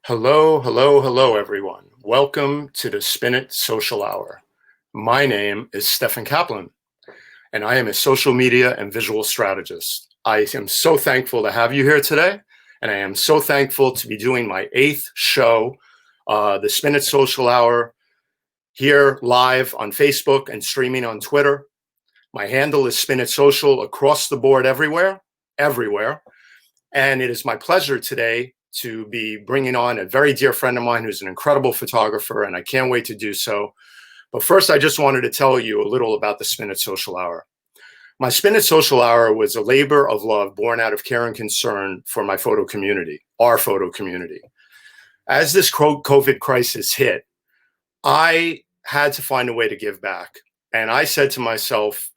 Hello, hello, hello, everyone. Welcome to the Spin It Social Hour. My name is Stefan Kaplan, and I am a social media and visual strategist. I am so thankful to have you here today, and I am so thankful to be doing my 8th show, the Spin It Social Hour, here live on Facebook and streaming on Twitter. My handle is Spin It Social across the board everywhere. And it is my pleasure today to be bringing on a very dear friend of mine who's an incredible photographer, and I can't wait to do so. But first, I just wanted to tell you a little about the Spin It Social Hour. My Spin It Social Hour was a labor of love born out of care and concern for my photo community, our photo community. As this COVID crisis hit, I had to find a way to give back. And I said to myself,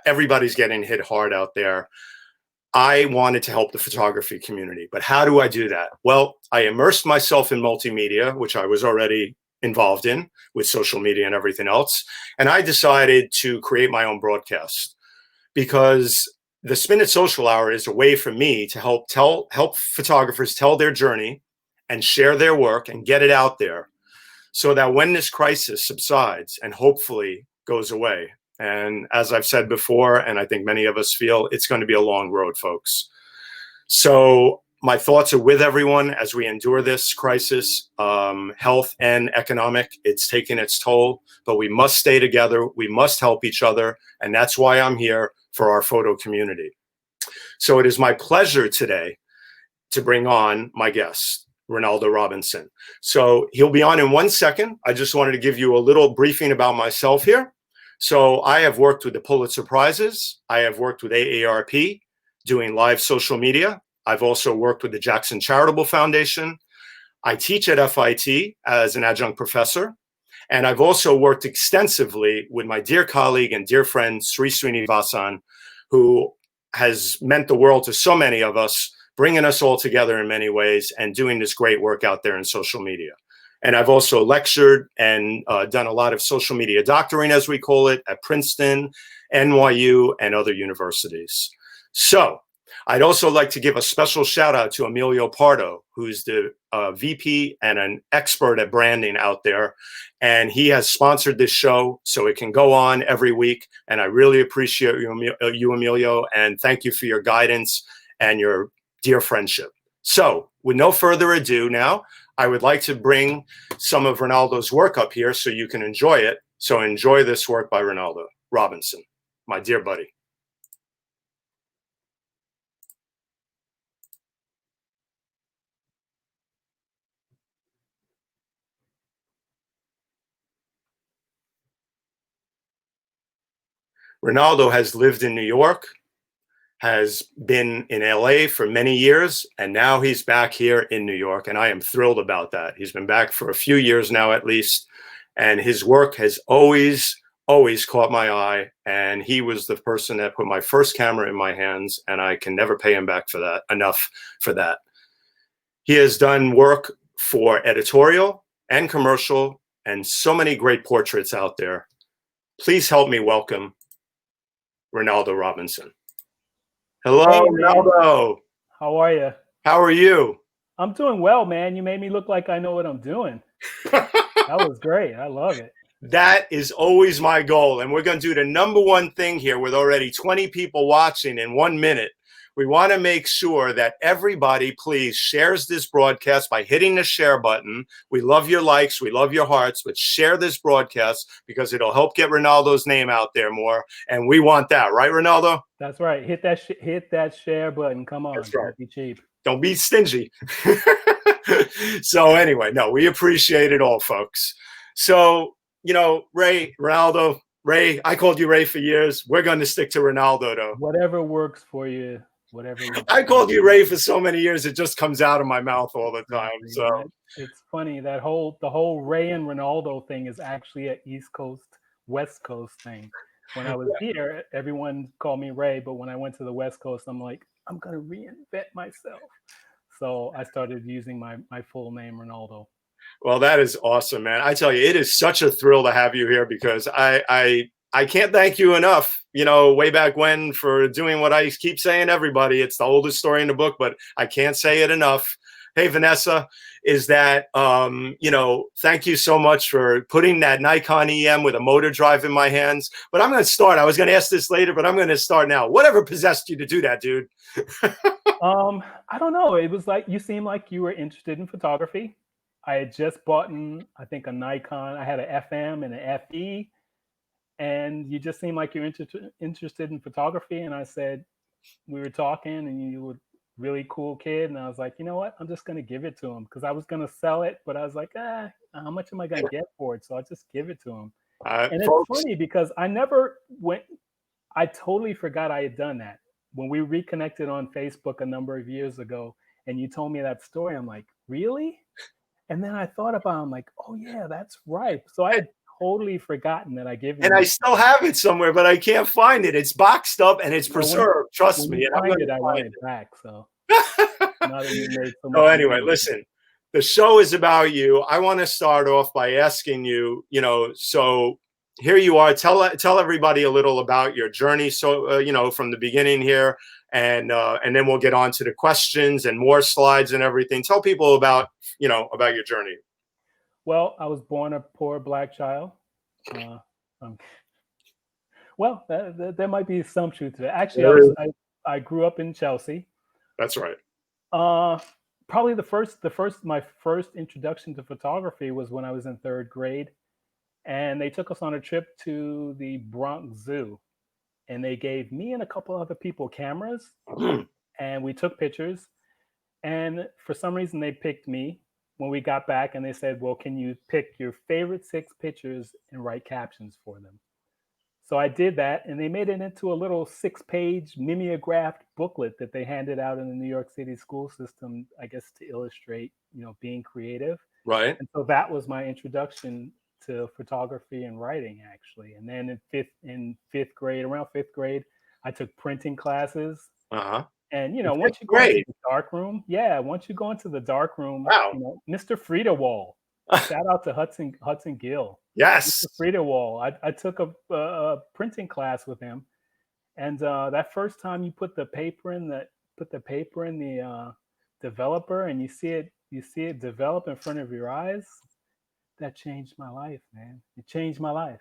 everybody's getting hit hard out there. I wanted to help the photography community, but how do I do that? Well, I immersed myself in multimedia, which I was already involved in with social media and everything else. And I decided to create my own broadcast because the Spin It Social Hour is a way for me to help photographers tell their journey and share their work and get it out there so that when this crisis subsides and hopefully goes away, and as I've said before, and I think many of us feel, it's going to be a long road, folks. So my thoughts are with everyone as we endure this crisis, health and economic. It's taking its toll, but we must stay together. We must help each other. And that's why I'm here for our photo community. So it is my pleasure today to bring on my guest, Reinaldo Robinson. So he'll be on in 1 second. I just wanted to give you a little briefing about myself here. So I have worked with the Pulitzer Prizes. I have worked with AARP doing live social media. I've also worked with the Jackson Charitable Foundation. I teach at FIT as an adjunct professor. And I've also worked extensively with my dear colleague and dear friend, Sri Srinivasan, who has meant the world to so many of us, bringing us all together in many ways and doing this great work out there in social media. And I've also lectured and done a lot of social media doctoring, as we call it, at Princeton, NYU, and other universities. So I'd also like to give a special shout out to Emilio Pardo, who's the VP and an expert at branding out there. And he has sponsored this show so it can go on every week. And I really appreciate you, Emilio, and thank you for your guidance and your dear friendship. So with no further ado now, I would like to bring some of Reinaldo's work up here so you can enjoy it. So enjoy this work by Reinaldo Robinson, my dear buddy. Reinaldo has lived in New York, has been in LA for many years, and now he's back here in New York, and I am thrilled about that. He's been back for a few years now at least, and his work has always caught my eye, and he was the person that put my first camera in my hands, and I can never pay him back for that, enough for that. He has done work for editorial and commercial and so many great portraits out there. Please help me welcome Reinaldo Robinson. Hello, hey, Reinaldo. How are you? How are you? I'm doing well, man. You made me look like I know what I'm doing. That was great. I love it. That is always my goal. And we're going to do the number one thing here with already 20 people watching in 1 minute. We want to make sure that everybody please shares this broadcast by hitting the share button. We love your likes. We love your hearts, but share this broadcast because it'll help get Reinaldo's name out there more. And we want that, right, Reinaldo? That's right. Hit that share button. Come on. That's right. Don't be cheap. Don't be stingy. So anyway, no, we appreciate it all, folks. So, you know, Reinaldo, I called you Ray for years. We're going to stick to Reinaldo, though. Whatever works for you. Whatever. I called you Ray for so many years, it just comes out of my mouth all the time. So it's funny that the whole Ray and Reinaldo thing is actually an East Coast, West Coast thing. When I was here, everyone called me Ray, but when I went to the West Coast, I'm like, I'm gonna reinvent myself. So I started using my full name, Reinaldo. Well, that is awesome, man. I tell you, it is such a thrill to have you here because I can't thank you enough, you know, way back when for doing what I keep saying, everybody. It's the oldest story in the book, but I can't say it enough. hey, Vanessa, is that, thank you so much for putting that Nikon EM with a motor drive in my hands. But I'm going to start. I was going to ask this later, but I'm going to start now. Whatever possessed you to do that, dude? I don't know. It was like, you seemed like you were interested in photography. I had just bought, I think, a Nikon. I had an FM and an FE, and you just seemed like you're interested in photography. And I said, we were talking, and you were a really cool kid. And I was like, you know what? I'm just going to give it to him, because I was going to sell it, but I was like, how much am I going to get for it? So I just give it to him. And it's funny because I never went, I totally forgot I had done that. When we reconnected on Facebook a number of years ago, and you told me that story, I'm like, really? And then I thought about it, I'm like, oh yeah, that's right. So I had totally forgotten that I gave you. And I still have it somewhere, but I can't find it. It's boxed up and it's preserved. Trust me. Me. And find it, I want it back. So now that you made so much. So anyway, listen, the show is about you. I want to start off by asking you, so here you are. Tell everybody a little about your journey. So, from the beginning here, and then we'll get on to the questions and more slides and everything. Tell people about your journey. Well, I was born a poor Black child. Well, there might be some truth to that. Actually, I grew up in Chelsea. That's right. Probably my first introduction to photography was when I was in 3rd grade, and they took us on a trip to the Bronx Zoo, and they gave me and a couple other people cameras, and we took pictures. And for some reason, they picked me when we got back, and they said, well, can you pick your favorite 6 pictures and write captions for them? So I did that, and they made it into a little 6-page mimeographed booklet that they handed out in the New York City school system, I guess, to illustrate, being creative. Right. And so that was my introduction to photography and writing, actually. And then in fifth grade, around 5th grade, I took printing classes. And once you go into the dark room, once you go into the dark room, wow. Mr. Frida Wall, shout out to Hudson Gill. Yes, Mr. Frida Wall. I took a printing class with him, and that first time you put the paper in the developer, and you see it develop in front of your eyes. That changed my life, man. It changed my life.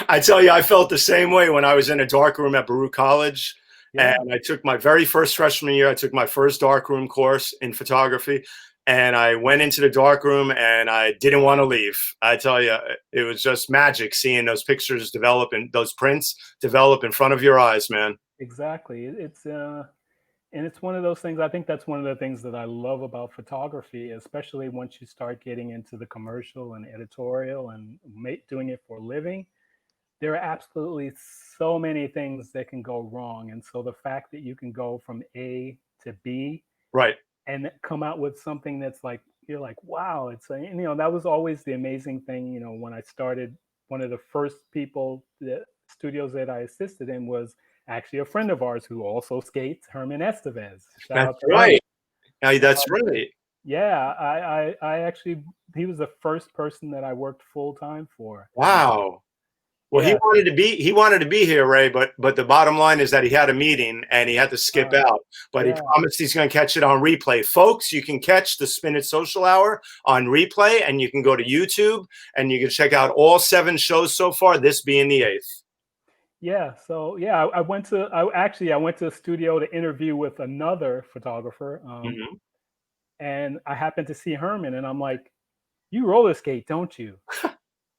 I tell you, I felt the same way when I was in a dark room at Baruch College. Yeah. And I took my very first freshman year. I took my first darkroom course in photography, and I went into the darkroom and I didn't want to leave. I tell you, it was just magic seeing those pictures develop and those prints develop in front of your eyes, man. Exactly. And it's one of those things. I think that's one of the things that I love about photography, especially once you start getting into the commercial and editorial and doing it for a living. There are absolutely so many things that can go wrong. And so the fact that you can go from A to B, right, and come out with something that's like, you're like, wow, that was always the amazing thing. When I started, one of the first studios that I assisted in was actually a friend of ours who also skates, Herman Estevez. That's right. That's right. Yeah, I actually, he was the first person that I worked full time for. Wow. Well, he wanted to be here, Ray, but the bottom line is that he had a meeting and he had to skip out. But he promised he's going to catch it on replay. Folks, you can catch the Spin It Social Hour on replay, and you can go to YouTube and you can check out all 7 shows so far, this being the 8th. Yeah, so I went to a studio to interview with another photographer, and I happened to see Herman, and I'm like, "You roller skate, don't you?"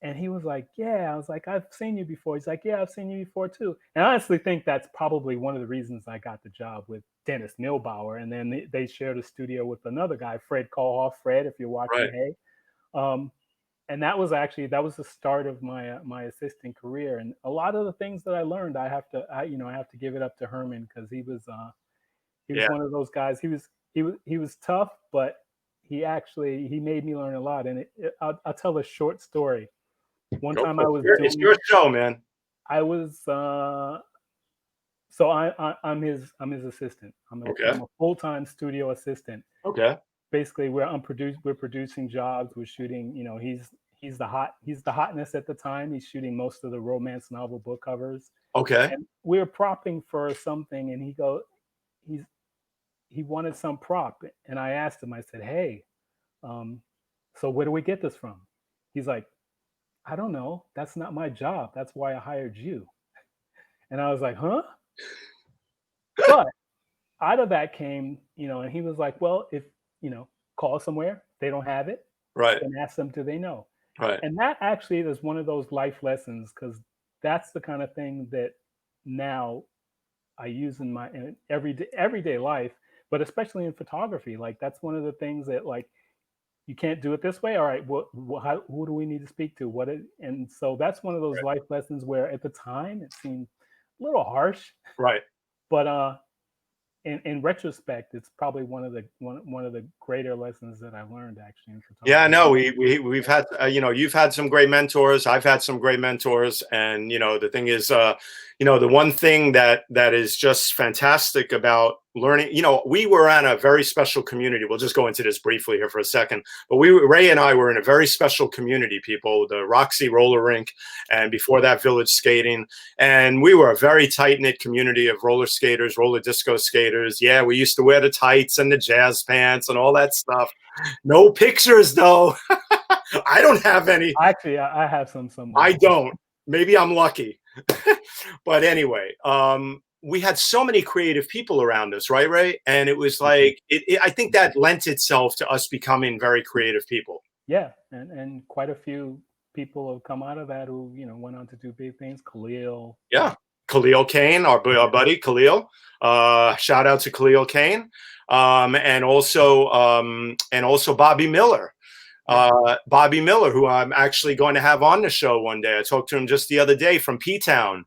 And he was like, "Yeah." I was like, "I've seen you before." He's like, "Yeah, I've seen you before too." And I honestly think that's probably one of the reasons I got the job with Dennis Milbauer. And then they shared a studio with another guy, Fred Callhoff. Fred, if you're watching, hey. And that was the start of my assistant career. And a lot of the things that I learned, I have to give it up to Herman, because he was one of those guys. He was tough, but he made me learn a lot. And I'll tell a short story. One time it's your show, man. I was I'm his assistant. I'm a full-time studio assistant. Okay. Basically, we're producing jobs. We're shooting. He's the hotness at the time. He's shooting most of the romance novel book covers. Okay. And we're propping for something, and he wanted some prop, and I asked him. I said, "Hey, so where do we get this from?" He's like, "I don't know. That's not my job. That's why I hired you." And I was like, "Huh?" But out of that came, and he was like, "Well, if call somewhere, they don't have it, Right. then ask them, do they know?" Right. And that actually is one of those life lessons, because that's the kind of thing that now I use in my everyday life, but especially in photography. Like that's one of the things that, like, you can't do it this way. All right, who do we need to speak to? And so that's one of those life lessons where at the time it seemed a little harsh, Right. but in retrospect, it's probably one of the greater lessons that I learned actually in photography. Yeah, no, we've had, you've had some great mentors. I've had some great mentors. And, the thing is, the one thing that is just fantastic about learning, we were on a very special community. We'll just go into this briefly here for a second. But Ray and I were in a very special community, people, the Roxy roller rink, and before that, Village Skating. And we were a very tight-knit community of roller skaters, roller disco skaters. Yeah, we used to wear the tights and the jazz pants and all that stuff. No pictures, though. I don't have any. Actually, I have some somewhere. I don't. Maybe I'm lucky. But anyway, we had so many creative people around us, right, Ray? And it was like, I think that lent itself to us becoming very creative people. Yeah, and quite a few people have come out of that who went on to do big things. Khalil. Yeah, Khalil Kane, our buddy Khalil. Shout out to Khalil Kane, and also Bobby Miller. Bobby Miller, who I'm actually going to have on the show one day. I talked to him just the other day from P-Town.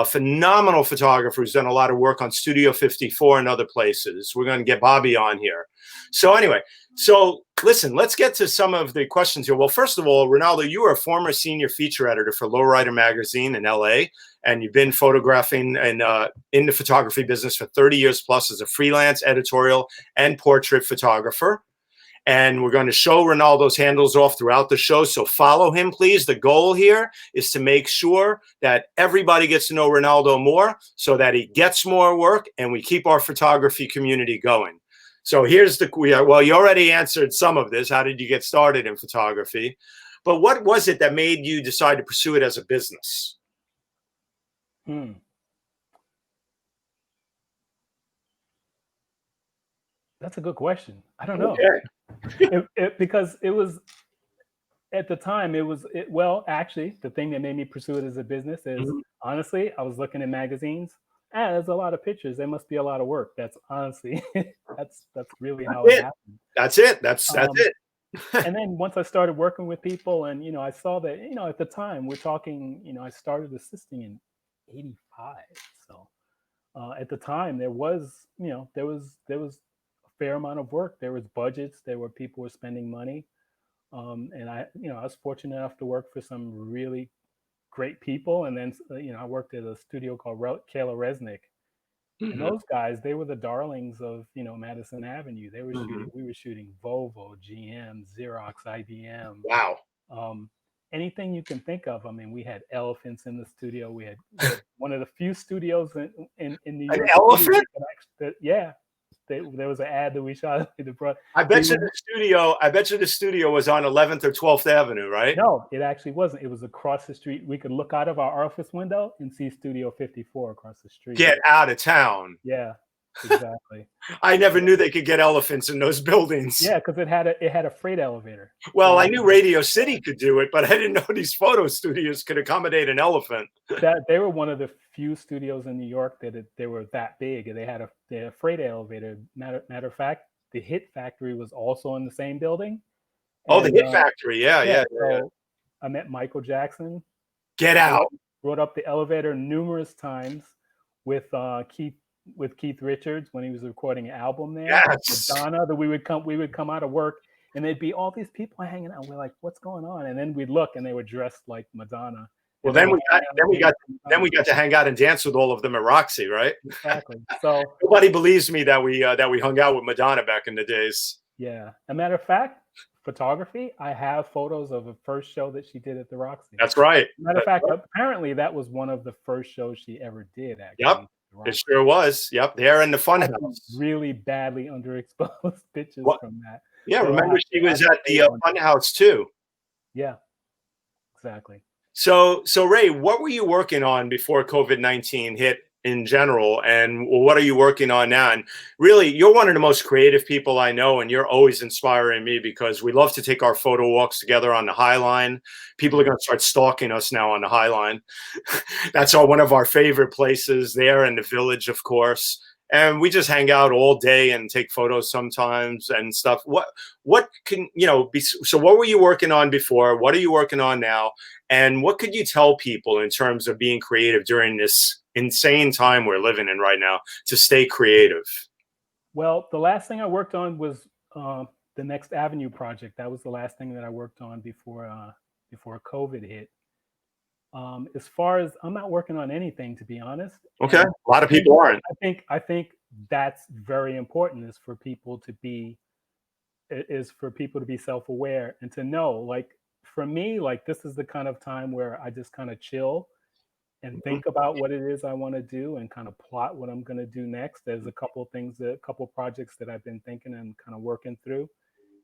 Phenomenal photographer who's done a lot of work on Studio 54 and other places. We're going to get Bobby on here. So anyway, listen, let's get to some of the questions here. Well, first of all, Reinaldo, you are a former senior feature editor for Lowrider Magazine in LA, and you've been photographing and in the photography business for 30 years plus as a freelance editorial and portrait photographer. And we're going to show Reinaldo's handles off throughout the show. So follow him, please. The goal here is to make sure that everybody gets to know Reinaldo more so that he gets more work and we keep our photography community going. So here's well, you already answered some of this. How did you get started in photography? But what was it that made you decide to pursue it as a business? That's a good question. I don't know. Okay. Because it was, at the time, well, actually, the thing that made me pursue it as a business is, honestly, I was looking at magazines. There's a lot of pictures. There must be a lot of work. That's honestly, that's really how it happened. That's it. That's it. And then once I started working with people, and I saw that, at the time, we're talking, I started assisting in '85. So at the time, there was a fair amount of work. There was budgets. There were people were spending money. And I was fortunate enough to work for some really great people. And then, I worked at a studio called Kayla Resnick. And those guys, they were the darlings of, Madison Avenue. They were we were shooting Volvo, GM, Xerox, IBM. Wow. Anything you can think of. I mean, we had elephants in the studio. We had one of the few studios in New York. An elephant? Yeah. There was an ad that we shot. I bet you the studio was on 11th or 12th Avenue, right? No, it actually wasn't. It was across the street. We could look out of our office window and see Studio 54 across the street. Get out of town. Yeah, exactly. I never knew they could get elephants in those buildings. Yeah, because it had a freight elevator. Well, I knew Radio City could do it, but I didn't know these photo studios could accommodate an elephant. They were one of the few studios in New York that they were that big, and they had a freight elevator. Matter of fact, the Hit Factory was also in the same building. Oh, the Hit Factory, yeah. So I met Michael Jackson. Get out. Rode up the elevator numerous times with Keith Richards when he was recording an album there. Yes. Madonna, that we would come out of work and there'd be all these people hanging out. We're like, what's going on? And then we'd look and they were dressed like Madonna. Well, then we got to hang out and dance with all of them at Roxy, right? Exactly. So nobody believes me that we hung out with Madonna back in the days. Yeah. As a matter of fact, photography, I have photos of a first show that she did at the Roxy. That's right. Matter of fact, apparently that was one of the first shows she ever did. Actually, Yep. rock. It sure was. Yep, there in the fun I have some house. really badly underexposed pictures What? from that. Yeah, So remember she I have was to at save the one. fun house too. Yeah, exactly. So Ray, what were you working on before COVID-19 hit in general, and what are you working on now? And really, you're one of the most creative people I know, and you're always inspiring me because we love to take our photo walks together on the High Line. People are going to start stalking us now on the High Line. That's one of our favorite places there in the Village, of course. And we just hang out all day and take photos sometimes and stuff. What can be? So what were you working on before? What are you working on now? And what could you tell people in terms of being creative during this insane time we're living in right now to stay creative? Well, the last thing I worked on was the Next Avenue project. That was the last thing that I worked on before COVID hit. As far as I'm not working on anything, to be honest. Okay, And a lot of people aren't. I think that's very important. Is for people to be self-aware and to know, like for me, like this is the kind of time where I just kind of chill and Mhm. think about what it is I want to do and kind of plot what I'm going to do next. There's a couple projects that I've been thinking and kind of working through.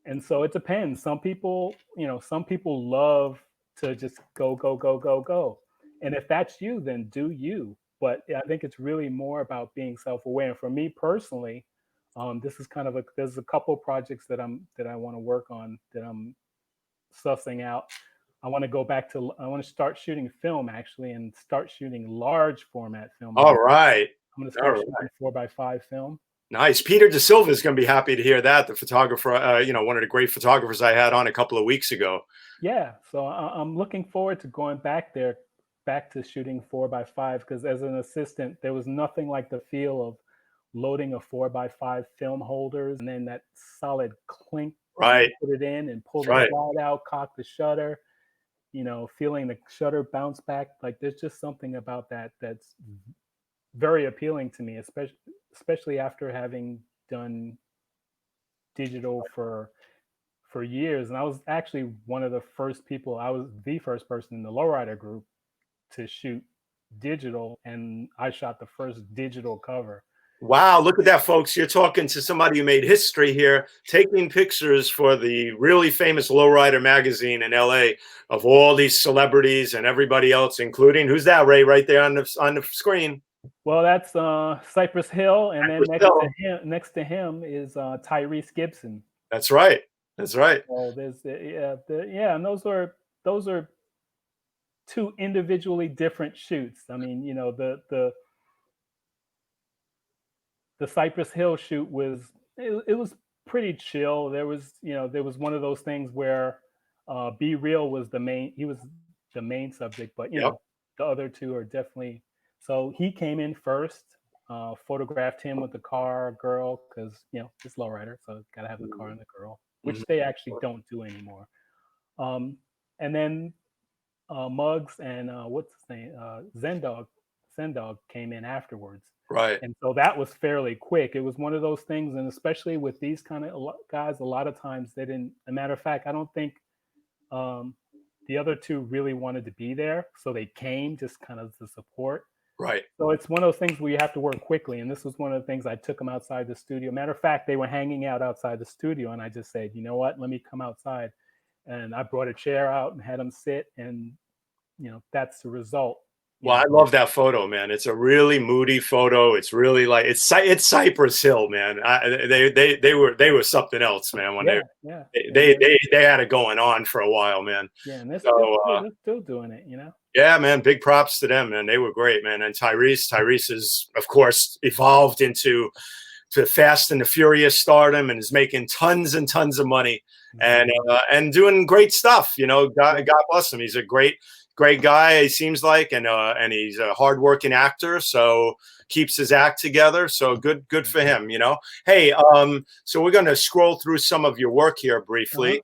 And so it depends. Some people, some people love to just go, go, go, go, go. And if that's you, then do you. But I think it's really more about being self-aware. And for me personally, this is there's a couple projects that I want to work on that I'm sussing out. I want to start shooting film actually and start shooting large format film. All right. I'm going to All start right. shooting 4x5 film. Nice. Peter De Silva is going to be happy to hear that. The photographer, one of the great photographers I had on a couple of weeks ago. Yeah. So I'm looking forward to going back to shooting 4x5, because as an assistant, there was nothing like the feel of loading a 4x5 film holders and then that solid clink. Right. Put it in and pull the Right. slide out, cock the shutter, feeling the shutter bounce back. Like there's just something about that that's very appealing to me, especially after having done digital for years. And I was actually one of the first people. I was the first person in the lowrider group to shoot digital, and I shot the first digital cover. Wow, look at that, folks. You're talking to somebody who made history here, taking pictures for the really famous Lowrider magazine in LA of all these celebrities and everybody else, including, who's that, Ray, right there on the screen? Well, that's Cypress Hill, and then Cypress next to him is Tyrese Gibson. That's right. That's right. Oh, there's and those are two individually different shoots. I mean, the Cypress Hill shoot was it was pretty chill. There was one of those things where Be Real was he was the main subject, but Yep. the other two are definitely. So he came in first, photographed him with the car girl, because it's lowrider, so gotta have the car and the girl, which they actually don't do anymore. And then Muggs and what's his name, Zendog came in afterwards. Right. And so that was fairly quick. It was one of those things, and especially with these kind of guys, a lot of times they didn't. As a matter of fact, I don't think the other two really wanted to be there, so they came just kind of to support. Right. So it's one of those things where you have to work quickly, and this was one of the things I took them outside the studio. Matter of fact, they were hanging out outside the studio, and I just said, you know what, let me come outside, and I brought a chair out and had them sit, and that's the result. Well, I love that photo, man. It's a really moody photo. It's really like it's Cypress Hill, man. They were something else, man. When they had it going on for a while, man. Yeah, and they're still doing it, Yeah, man. Big props to them, man. They were great, man. And Tyrese is, of course, evolved into Fast and the Furious stardom and is making tons and tons of money and doing great stuff. God bless him. He's a great guy, he seems like, and he's a hardworking actor, so keeps his act together. So good for him. Hey, so we're going to scroll through some of your work here briefly.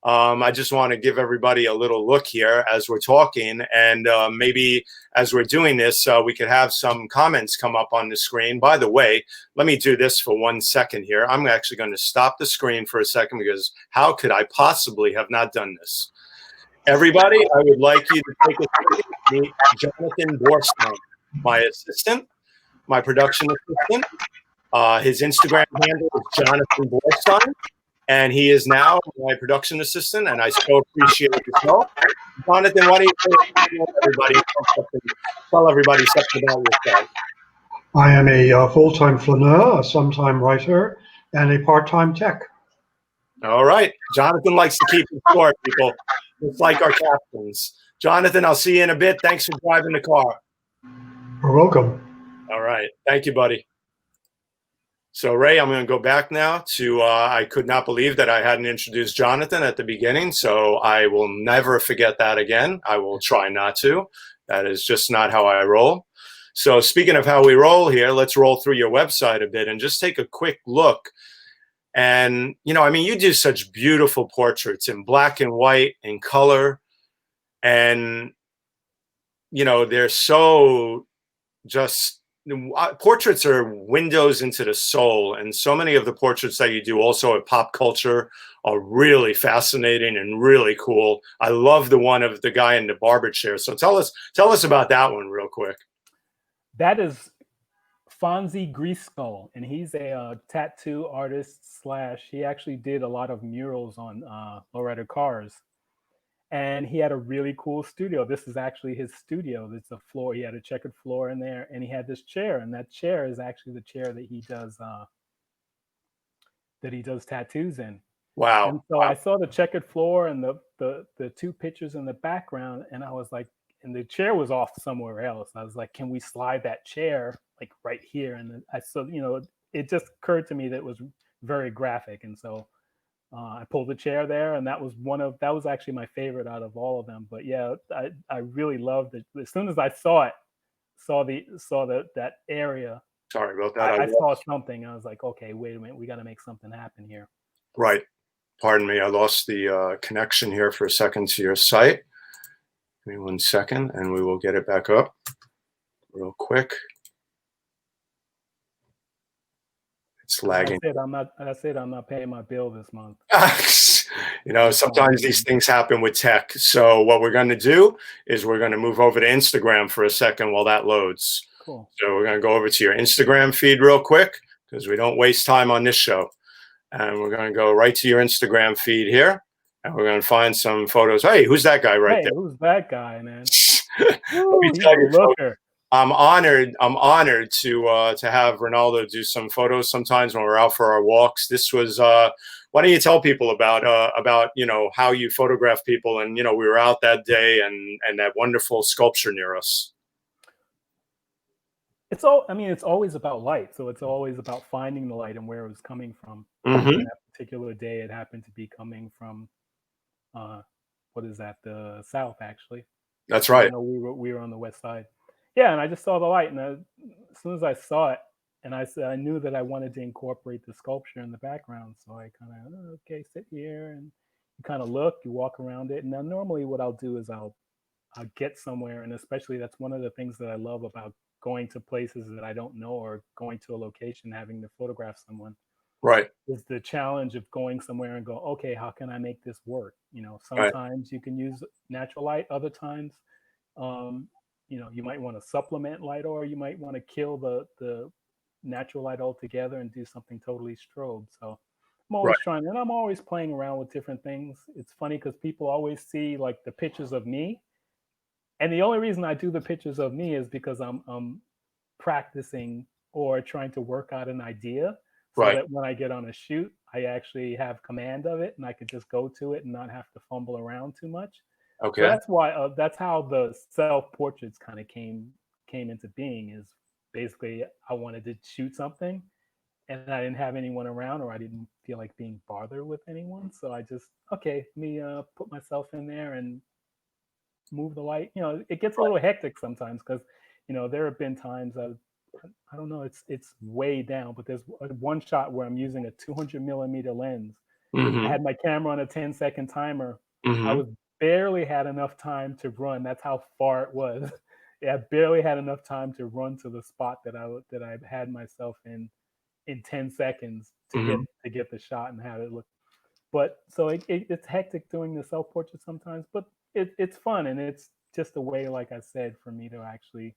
I just want to give everybody a little look here as we're talking, and maybe as we're doing this, we could have some comments come up on the screen. By the way, let me do this for 1 second here. I'm actually going to stop the screen for a second, because how could I possibly have not done this? Everybody, I would like you to take a second to meet Jonathan Borstein, my assistant. my production assistant. His Instagram handle is Jonathan Borstein, and he is now my production assistant, and I so appreciate his help. Jonathan, why don't you tell everybody something about yourself? I am a full-time flaneur, a sometime writer, and a part-time tech. All right. Jonathan likes to keep it short, people. It's like our captains. Jonathan, I'll see you in a bit. Thanks for driving the car. You're welcome. All right. Thank you, buddy. So, Ray, I'm going to go back now to, I could not believe that I hadn't introduced Jonathan at the beginning, so I will never forget that again. I will try not to. That is just not how I roll. So speaking of how we roll here, let's roll through your website a bit and just take a quick look. And, you know, I mean, you do such beautiful portraits in black and white, in color, and, you know, they're so just, portraits are windows into the soul, and so many of the portraits that you do also at pop culture are really fascinating and really cool. I love the one of the guy in the barber chair. So tell us about that one real quick. That is Fonzie Greaskull, and he's a tattoo artist / he actually did a lot of murals on lowrider cars. And he had a really cool studio. This is actually his studio. It's a floor. He had a checkered floor in there, and he had this chair. And that chair is actually the chair that he does tattoos in. Wow! And so I saw the checkered floor and the two pictures in the background, and I was like, and the chair was off somewhere else. I was like, can we slide that chair like right here? And I saw, you know, it just occurred to me that it was very graphic, and so. I pulled the chair there, and that was actually my favorite out of all of them. But yeah, I really loved it. As soon as I saw that area. Sorry about that. I saw something. I was like, okay, wait a minute, we got to make something happen here. Right. Pardon me. I lost the connection here for a second to your site. Give me 1 second, and we will get it back up real quick. It's lagging. I said I'm not paying my bill this month. You know, sometimes these things happen with tech. So what we're going to do is we're going to move over to Instagram for a second while that loads. Cool. So we're going to go over to your Instagram feed real quick because we don't waste time on this show. And we're going to go right to your Instagram feed here. And we're going to find some photos. Hey, who's that guy right there? Who's that guy, man? Let me tell you, I'm honored to have Reinaldo do some photos sometimes when we're out for our walks. This was why don't you tell people about you know how you photograph people, and you know we were out that day and that wonderful sculpture near us. It's always about light, so it's always about finding the light and where it was coming from. Mm-hmm. That particular day, it happened to be coming from the south, actually. That's right. You know, we were on the west side. Yeah, and I just saw the light, and as soon as I saw it, and I knew that I wanted to incorporate the sculpture in the background. So I kind of sit here, and you kind of look, you walk around it. And now normally what I'll do is I'll get somewhere, and especially that's one of the things that I love about going to places that I don't know or going to a location, having to photograph someone. Right. Is the challenge of going somewhere and go, okay, how can I make this work? You know, sometimes you can use natural light, other times. You know, you might want to supplement light, or you might want to kill the natural light altogether and do something totally strobe. So I'm always trying, and I'm always playing around with different things. It's funny because people always see like the pictures of me, and the only reason I do the pictures of me is because I'm practicing or trying to work out an idea, so that when I get on a shoot, I actually have command of it and I could just go to it and not have to fumble around too much. Okay. So that's why that's how the self-portraits kind of came into being. Is basically I wanted to shoot something and I didn't have anyone around, or I didn't feel like being bothered with anyone. So I just, let me put myself in there and move the light. You know, it gets a little hectic sometimes because, you know, there have been times I don't know, it's way down, but there's one shot where I'm using a 200 millimeter lens. Mm-hmm. I had my camera on a 10-second timer. Mm-hmm. I barely had enough time to run. That's how far it was. I barely had enough time to run to the spot that I had myself in 10 seconds to get the shot and have it look. But so it's hectic doing the self-portrait sometimes, but it's fun, and it's just a way, like I said, for me to actually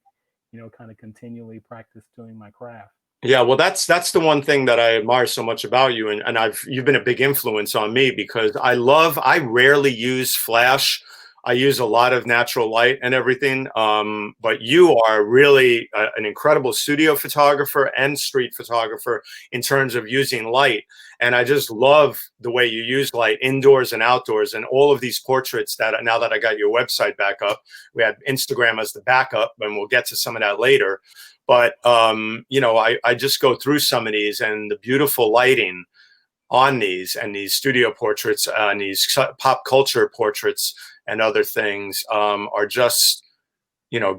kind of continually practice doing my craft. Yeah, well, that's the one thing that I admire so much about you, and you've been a big influence on me because I rarely use flash. I use a lot of natural light and everything. But you are really an incredible studio photographer and street photographer in terms of using light. And I just love the way you use light indoors and outdoors, and all of these portraits that now that I got your website back up, we had Instagram as the backup, and we'll get to some of that later. But, I just go through some of these and the beautiful lighting on these and these studio portraits and these pop culture portraits and other things are just,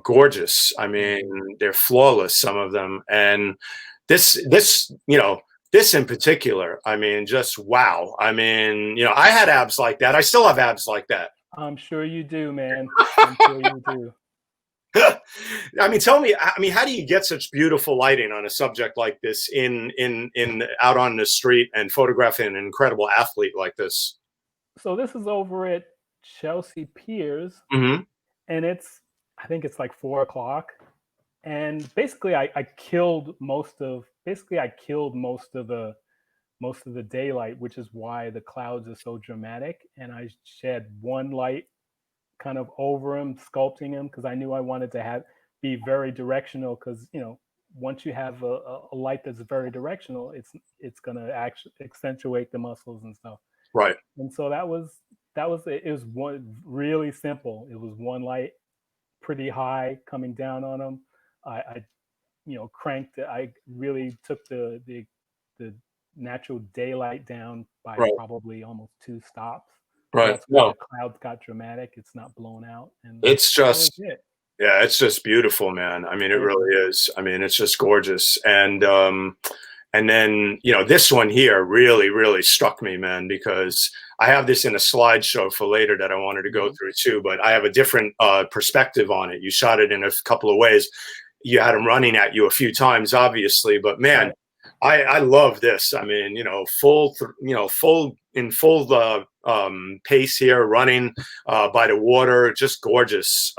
gorgeous. I mean, they're flawless, some of them. And this in particular, I mean, just wow. I mean, I had abs like that. I still have abs like that. I'm sure you do, man. I'm sure you do. I mean, tell me. I mean, how do you get such beautiful lighting on a subject like this in out on the street and photographing an incredible athlete like this? So this is over at Chelsea Piers, Mm-hmm. and I think it's like 4 o'clock, and basically I killed most of the daylight, which is why the clouds are so dramatic, and I shed one light kind of over him, sculpting him, because I knew I wanted to be very directional, because once you have a light that's very directional, it's going to actually accentuate the muscles and stuff. Right. And so that was it. It was one really simple. It was one light pretty high coming down on him. I cranked it. I really took the natural daylight down by probably almost 2 stops. Right. That's why the clouds got dramatic. It's not blown out. And it's just, yeah, it's just beautiful, man. I mean, it really is. I mean, it's just gorgeous. And then, this one here really, really struck me, man, because I have this in a slideshow for later that I wanted to go through too, but I have a different perspective on it. You shot it in a couple of ways. You had him running at you a few times, obviously, but man, I love this. I mean, full pace here, running by the water, just gorgeous.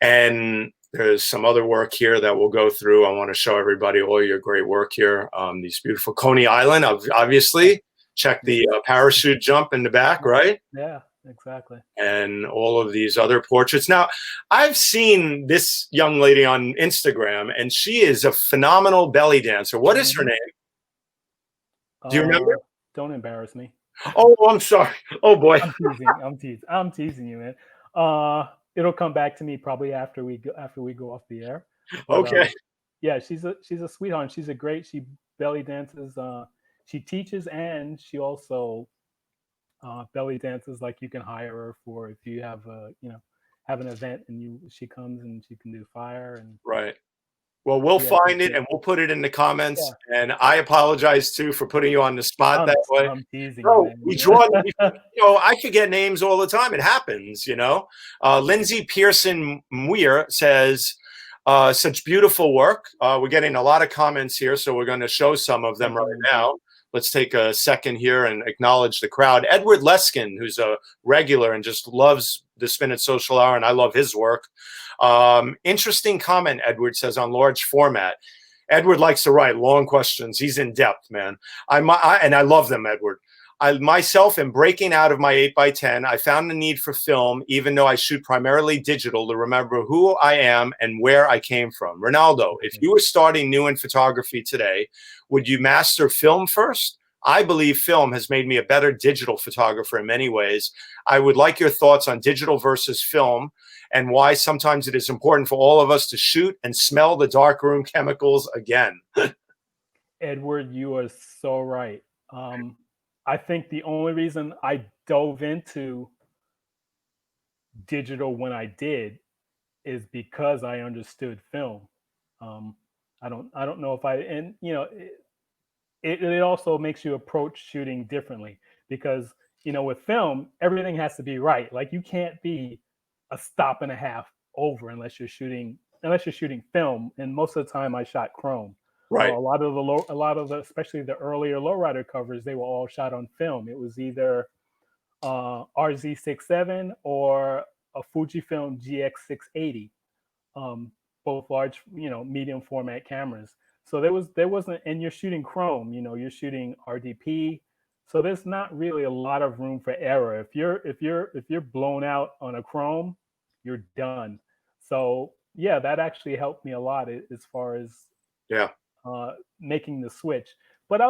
And there's some other work here that we'll go through. I want to show everybody all your great work here. These beautiful Coney Island, obviously. Check the parachute jump in the back, right? Yeah, exactly. And all of these other portraits. Now, I've seen this young lady on Instagram, and she is a phenomenal belly dancer. What is her name? Do you remember? Don't embarrass me. Oh, I'm sorry. Oh boy. I'm teasing you, man. It'll come back to me probably after we go off the air. But, okay. Yeah, she's a sweetheart. She belly dances. She teaches, and she also belly dances. Like, you can hire her for if you have have an event and she comes and she can do fire and right. Well, we'll find it and we'll put it in the comments. Yeah. And I apologize too for putting you on the spot that way. I'm teasing Bro, you, we draw. I forget names all the time. It happens, Lindsay Pearson Muir says, such beautiful work. We're getting a lot of comments here, so we're going to show some of them right now. Let's take a second here and acknowledge the crowd. Edward Leskin, who's a regular and just loves the Spin It Social Hour, and I love his work. Interesting comment, Edward says, on large format. Edward likes to write long questions. He's in depth, man. And I love them, Edward. I myself am breaking out of my 8x10. I found the need for film, even though I shoot primarily digital, to remember who I am and where I came from. Reinaldo, if you were starting new in photography today, would you master film first? I believe film has made me a better digital photographer in many ways. I would like your thoughts on digital versus film and why sometimes it is important for all of us to shoot and smell the darkroom chemicals again. Edward, you are so right. I think the only reason I dove into digital when I did is because I understood film. I don't know if it also makes you approach shooting differently because, with film, everything has to be right. Like, you can't be a stop and a half over unless you're shooting film. And most of the time I shot chrome. Right. A lot of the, especially the earlier lowrider covers, they were all shot on film. It was either RZ67 or a Fujifilm GX680. both large, medium format cameras. So there wasn't, and you're shooting chrome, you're shooting RDP. So there's not really a lot of room for error. If you're blown out on a chrome, you're done. So yeah, that actually helped me a lot as far as Yeah. making the switch. But I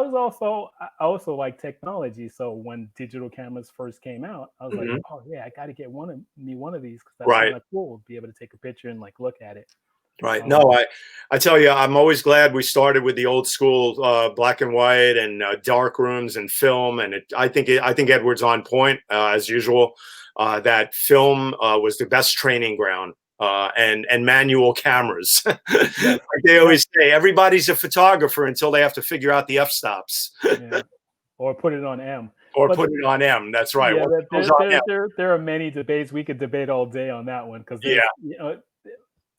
also like technology. So when digital cameras first came out, I was like, Mhm. oh yeah, I got to get one of these because that's Right. kind of cool. Be able to take a picture and like look at it. Right. Um, No, I tell you, I'm always glad we started with the old school black and white and dark rooms and film. And I think Edward's on point as usual. That film was the best training ground. And manual cameras. yes, Like they always say, everybody's a photographer until they have to figure out the f-stops yeah, or put it on M. or But put it on M. That's right. yeah, Once it goes on M. there are many debates. We could debate all day on that one because Yeah.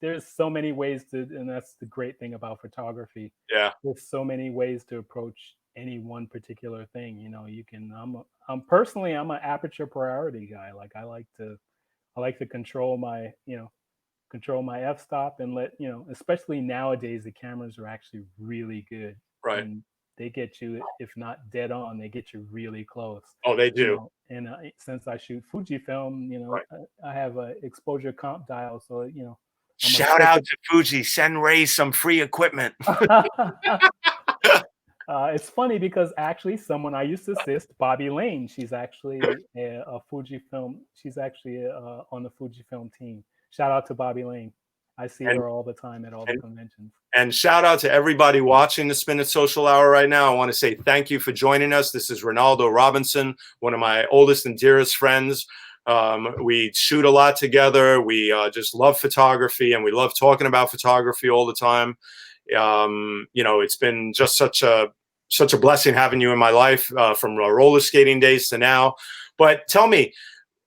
there's so many ways to, and that's the great thing about photography. Yeah. There's so many ways to approach any one particular thing. You can. I'm an aperture priority guy. Like I like to control my f-stop and especially nowadays the cameras are actually really good Right. and they get you, if not dead on, they get you really close. Oh, they do. And since I shoot Fujifilm, Right. I have a exposure comp dial, so I'm Shout out to Fuji. Send Ray some free equipment. It's funny because actually someone I used to assist, Bobby Lane, she's actually a Fujifilm. She's actually on the Fujifilm team. Shout out to Bobby Lane. I see And- her all the time at all the conventions. And shout out to everybody watching the Spin It Social Hour right now. I want to say thank you for joining us. This is Reinaldo Robinson, one of my oldest and dearest friends. We shoot a lot together. We just love photography, and we love talking about photography all the time. It's been just such a blessing having you in my life from roller skating days to now. But tell me,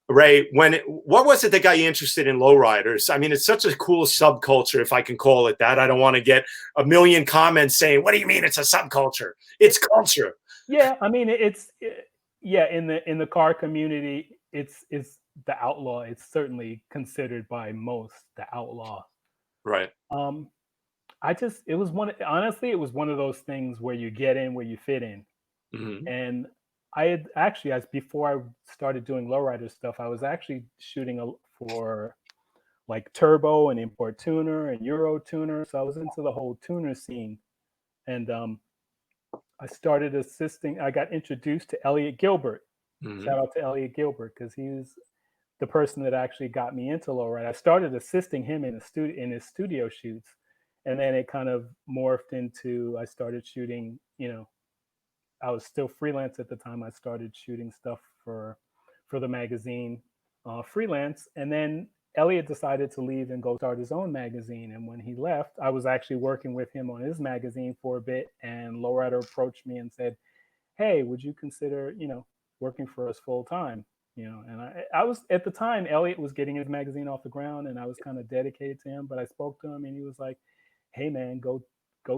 Ray, what was it that got you interested in lowriders? I mean, it's such a cool subculture, if I can call it that. I don't want to get a million comments saying, "What do you mean it's a subculture?" It's culture. Yeah, I mean yeah, in the car community, it's the outlaw. It's certainly considered by most the outlaw. Right. Honestly, it was one of those things where you get in where you fit in. Mm-hmm. And I had actually, as before I started doing lowrider stuff, I was actually shooting for like turbo and import tuner and Euro tuner. So I was into the whole tuner scene. And I started assisting. I got introduced to Elliot Gilbert. Mm-hmm. Shout out to Elliot Gilbert because he was the person that actually got me into lowrider. I started assisting him in his studio shoots, and then it kind of morphed into I started shooting. I was still freelance at the time. I started shooting stuff for the magazine, freelance, and then Elliot decided to leave and go start his own magazine. And when he left, I was actually working with him on his magazine for a bit. And Lowrider approached me and said, "Hey, would you consider, working for us full time?" And I was at the time, Elliot was getting his magazine off the ground, and I was kind of dedicated to him. But I spoke to him, and he was like, "Hey, man, go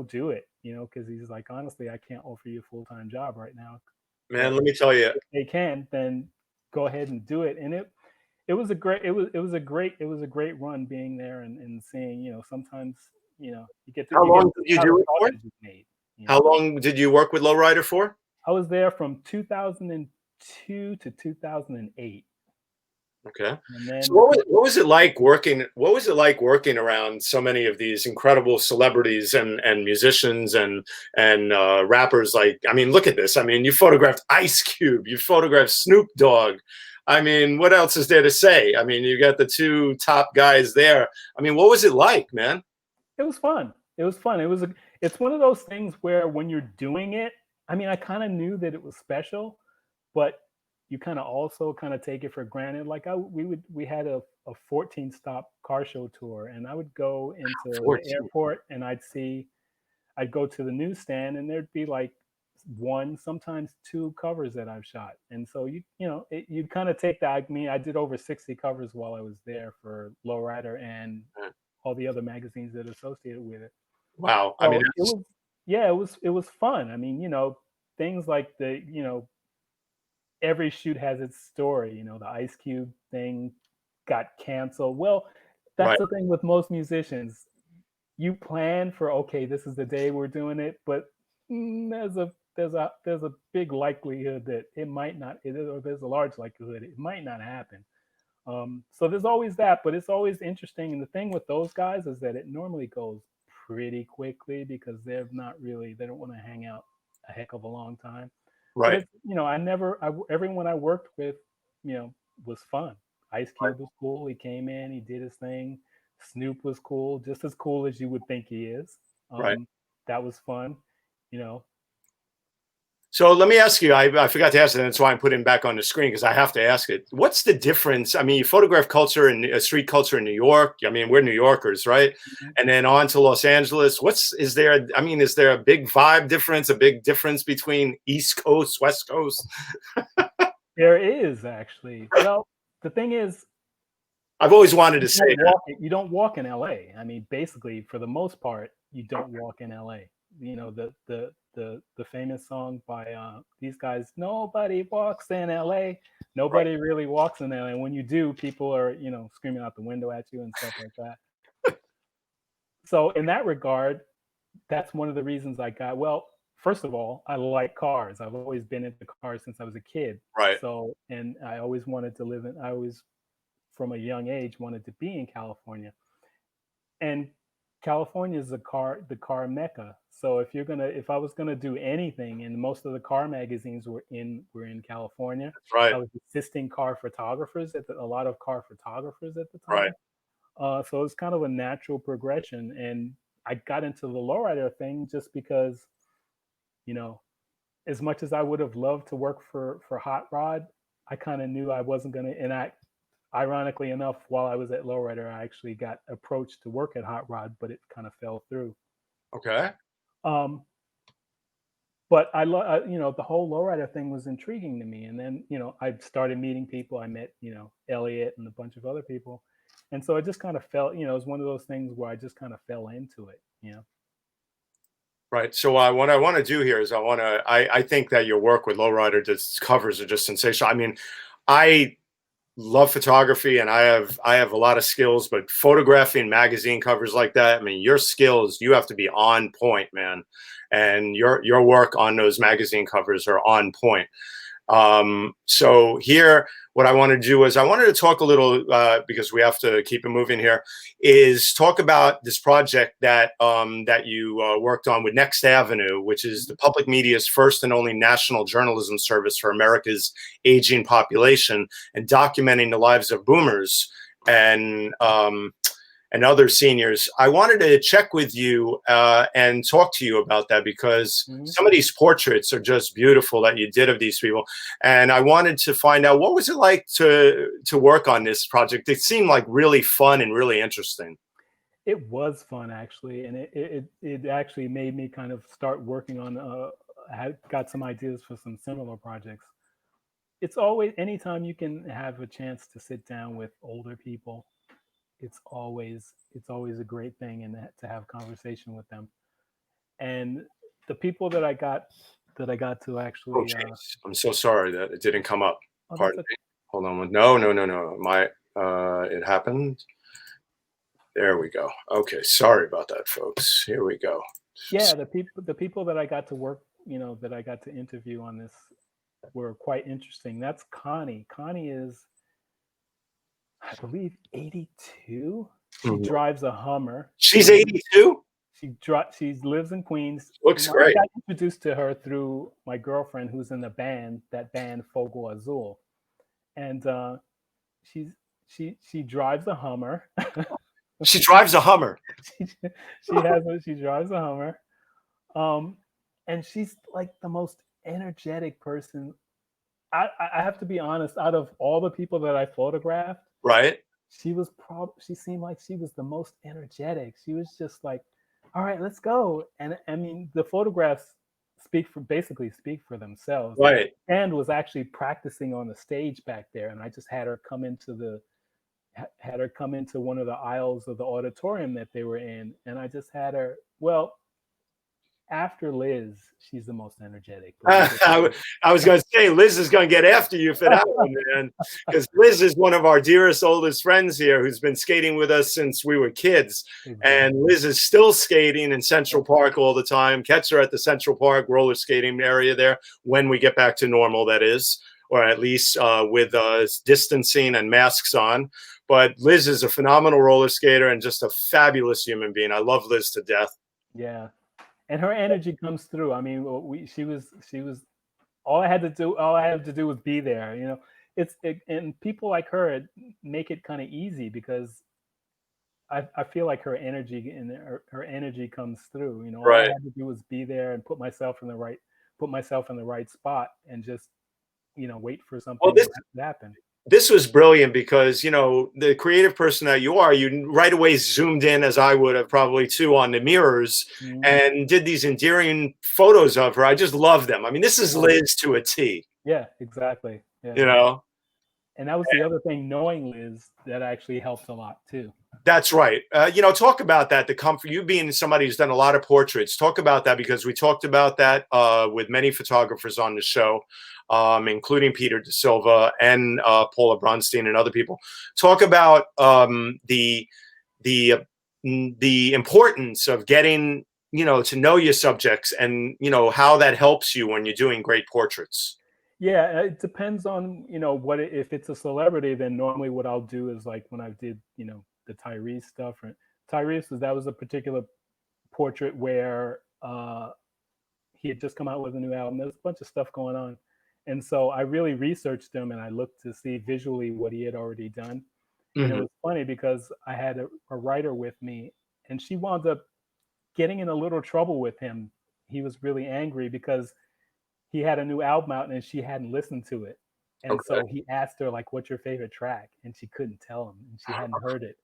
do it," because he's like, honestly, I can't offer you a full-time job right now. Man, let me tell you. If they can, then go ahead and do it. And it was a great run being there and seeing, sometimes, you get to How you long get did you how do the it for? sausage is made. How long did you work with Lowrider for? I was there from 2002 to 2008. Okay. And then So what was it like working? What was it like working around so many of these incredible celebrities and musicians and rappers? Like, I mean, look at this. I mean, you photographed Ice Cube. You photographed Snoop Dogg. I mean, what else is there to say? I mean, you got the two top guys there. I mean, what was it like, man? It was fun. It was fun. It's one of those things where when you're doing it, I mean, I kind of knew that it was special, but you kind of also kind of take it for granted. Like we had a 14 stop car show tour, and I would go into 14. the airport and I'd go to the newsstand and there'd be like one, sometimes two covers that I've shot. And so you kind of take that. I mean, I did over 60 covers while I was there for Lowrider and all the other magazines that are associated with it. Wow. So I mean, it was fun. I mean, things like every shoot has its story. The Ice Cube thing got canceled. Well, That's the thing with most musicians. You plan for, okay, this is the day we're doing it, but there's a big likelihood that it might not, or there's a large likelihood it might not happen. So there's always that, but it's always interesting. And the thing with those guys is that it normally goes pretty quickly because they don't want to hang out a heck of a long time. But Right. it's, everyone I worked with, was fun. Ice Cube was cool. He came in, he did his thing. Snoop was cool, just as cool as you would think he is. Right. That was fun, So let me ask you, I forgot to ask it, and that's why I'm putting it back on the screen because I have to ask it. What's the difference? I mean, you photograph culture and street culture in New York. I mean, we're New Yorkers, right? Mm-hmm. And then on to Los Angeles. Is there a big vibe difference, a big difference between East Coast, West Coast? There is actually. Well, the thing is, I've always wanted to say you don't walk in LA. I mean, basically, for the most part, you don't walk in LA. The famous song by these guys, nobody walks in LA. Nobody really walks in LA. And when you do, people are, screaming out the window at you and stuff like that. So in that regard, that's one of the reasons I got, well, first of all, I like cars. I've always been into cars since I was a kid. Right. So, and I always wanted to I always, from a young age, wanted to be in California. And California is the car mecca. So if I was gonna do anything, and most of the car magazines were in California. That's right. I was assisting car photographers a lot of car photographers at the time. Right. So it's kind of a natural progression, and I got into the lowrider thing just because, as much as I would have loved to work for Hot Rod, I kind of knew I wasn't gonna. And ironically enough, while I was at Lowrider, I actually got approached to work at Hot Rod, but it kind of fell through. Okay. But the whole Lowrider thing was intriguing to me. And then, I started meeting people. I met, Elliot and a bunch of other people. And so it just kind of felt, it was one of those things where I just kind of fell into it, Right. So what I want to do here is I think that your work with Lowrider covers are just sensational. I mean, I love photography and I have a lot of skills, but photographing magazine covers like that, I mean, your skills, you have to be on point, man. And your work on those magazine covers are on point. So here, what I want to do is I wanted to talk a little, because we have to keep it moving here, is talk about this project that you worked on with Next Avenue, which is the public media's first and only national journalism service for America's aging population, and documenting the lives of boomers and other seniors. I wanted to check with you and talk to you about that because some of these portraits are just beautiful that you did of these people. And I wanted to find out, what was it like to work on this project? It seemed like really fun and really interesting. It was fun, actually. And it actually made me kind of start working on, I got some ideas for some similar projects. It's always, anytime you can have a chance to sit down with older people, it's always a great thing, and to have conversation with them. And the people that I got to actually, I'm so sorry that it didn't come up. Pardon me. Hold on. No. It happened. There we go. Okay, sorry about that, folks. Here we go. Yeah, the people that I got to work, that I got to interview on this were quite interesting. That's Connie. Connie is, I believe, 82. She drives a Hummer. She's 82? She lives in Queens. Looks great. I got introduced to her through my girlfriend, who's in that band Fogo Azul. And she drives a Hummer. She drives a Hummer. She drives a Hummer. And she's like the most energetic person. I have to be honest, out of all the people that I photographed, right, she seemed like she was the most energetic. She was just like, all right, let's go. And I mean, the photographs speak for themselves. Right. And was actually practicing on the stage back there. And I just had her come into one of the aisles of the auditorium that they were in. And I just had her, well, after Liz, she's the most energetic. But I was going to say, Liz is going to get after you for that one, man, because Liz is one of our dearest, oldest friends here who's been skating with us since we were kids. Exactly. And Liz is still skating in Central Park all the time. Catch her at the Central Park roller skating area there when we get back to normal, that is, or at least with distancing and masks on. But Liz is a phenomenal roller skater and just a fabulous human being. I love Liz to death. Yeah. And her energy comes through. I mean, she was all I had to do was be there, you know. And people like her make it kind of easy because I feel like her energy and her energy comes through, you know. All I had to do was be there and put myself in the right spot and just, you know, wait for something to happen. This was brilliant because, you know, the creative person that you are, you right away zoomed in, as I would have probably too, on the mirrors and did these endearing photos of her. I just love them. I mean, this is Liz to a T. Yeah, exactly. Yeah. You know? And that was the other thing, knowing Liz, that actually helped a lot too. That's right. You know, talk about that, the comfort, you being somebody who's done a lot of portraits, talk about that, because we talked about that with many photographers on the show, including Peter De Silva and Paula Bronstein and other people. Talk about the importance of getting, you know, to know your subjects and, you know, how that helps you when you're doing great portraits. Yeah, it depends on, you know, if it's a celebrity, then normally what I'll do is like when I did, you know, the Tyrese stuff. That was a particular portrait where he had just come out with a new album. There's a bunch of stuff going on. And so I really researched him and I looked to see visually what he had already done. And it was funny because I had a writer with me and she wound up getting in a little trouble with him. He was really angry because he had a new album out and she hadn't listened to it. And so he asked her, like, what's your favorite track? And she couldn't tell him and she hadn't heard it.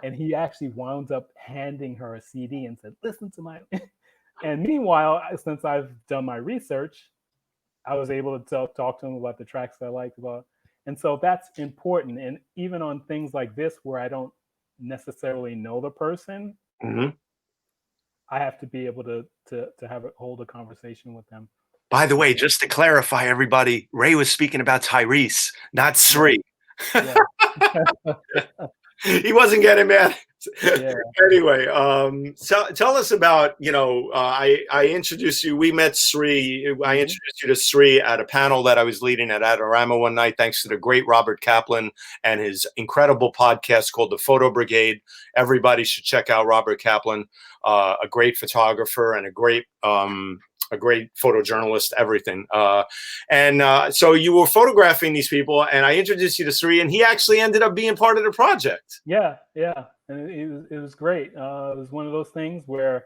And he actually wound up handing her a CD and said, listen to my... And meanwhile, since I've done my research, I was able to talk to him about the tracks I liked about. And so that's important. And even on things like this, where I don't necessarily know the person, I have to be able to hold a conversation with them. By the way, just to clarify, everybody, Ray was speaking about Tyrese, not Sri. Yeah. He wasn't getting mad. Yeah. Anyway, tell us about, you know, I introduced you. We met Sri. I introduced you to Sri at a panel that I was leading at Adorama one night, thanks to the great Robert Kaplan and his incredible podcast called The Photo Brigade. Everybody should check out Robert Kaplan, a great photographer and a great photojournalist, everything. So you were photographing these people and I introduced you to Sri and he actually ended up being part of the project. Yeah. And it was great. It was one of those things where,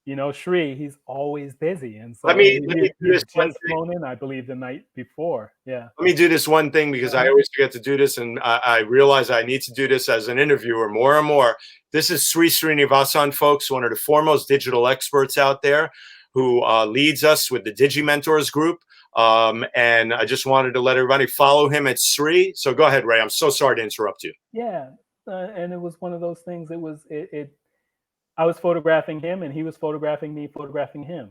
you know, Sri, he's always busy. And so he just flown in, I believe, the night before. Yeah. Let me do this one thing because I always forget to do this. And I realize I need to do this as an interviewer more and more. This is Sri Srinivasan, folks, one of the foremost digital experts out there, who leads us with the DigiMentors group. And I just wanted to let everybody follow him at Sri. So go ahead, Ray. I'm so sorry to interrupt you. Yeah. And it was one of those things. I was photographing him and he was photographing me, photographing him.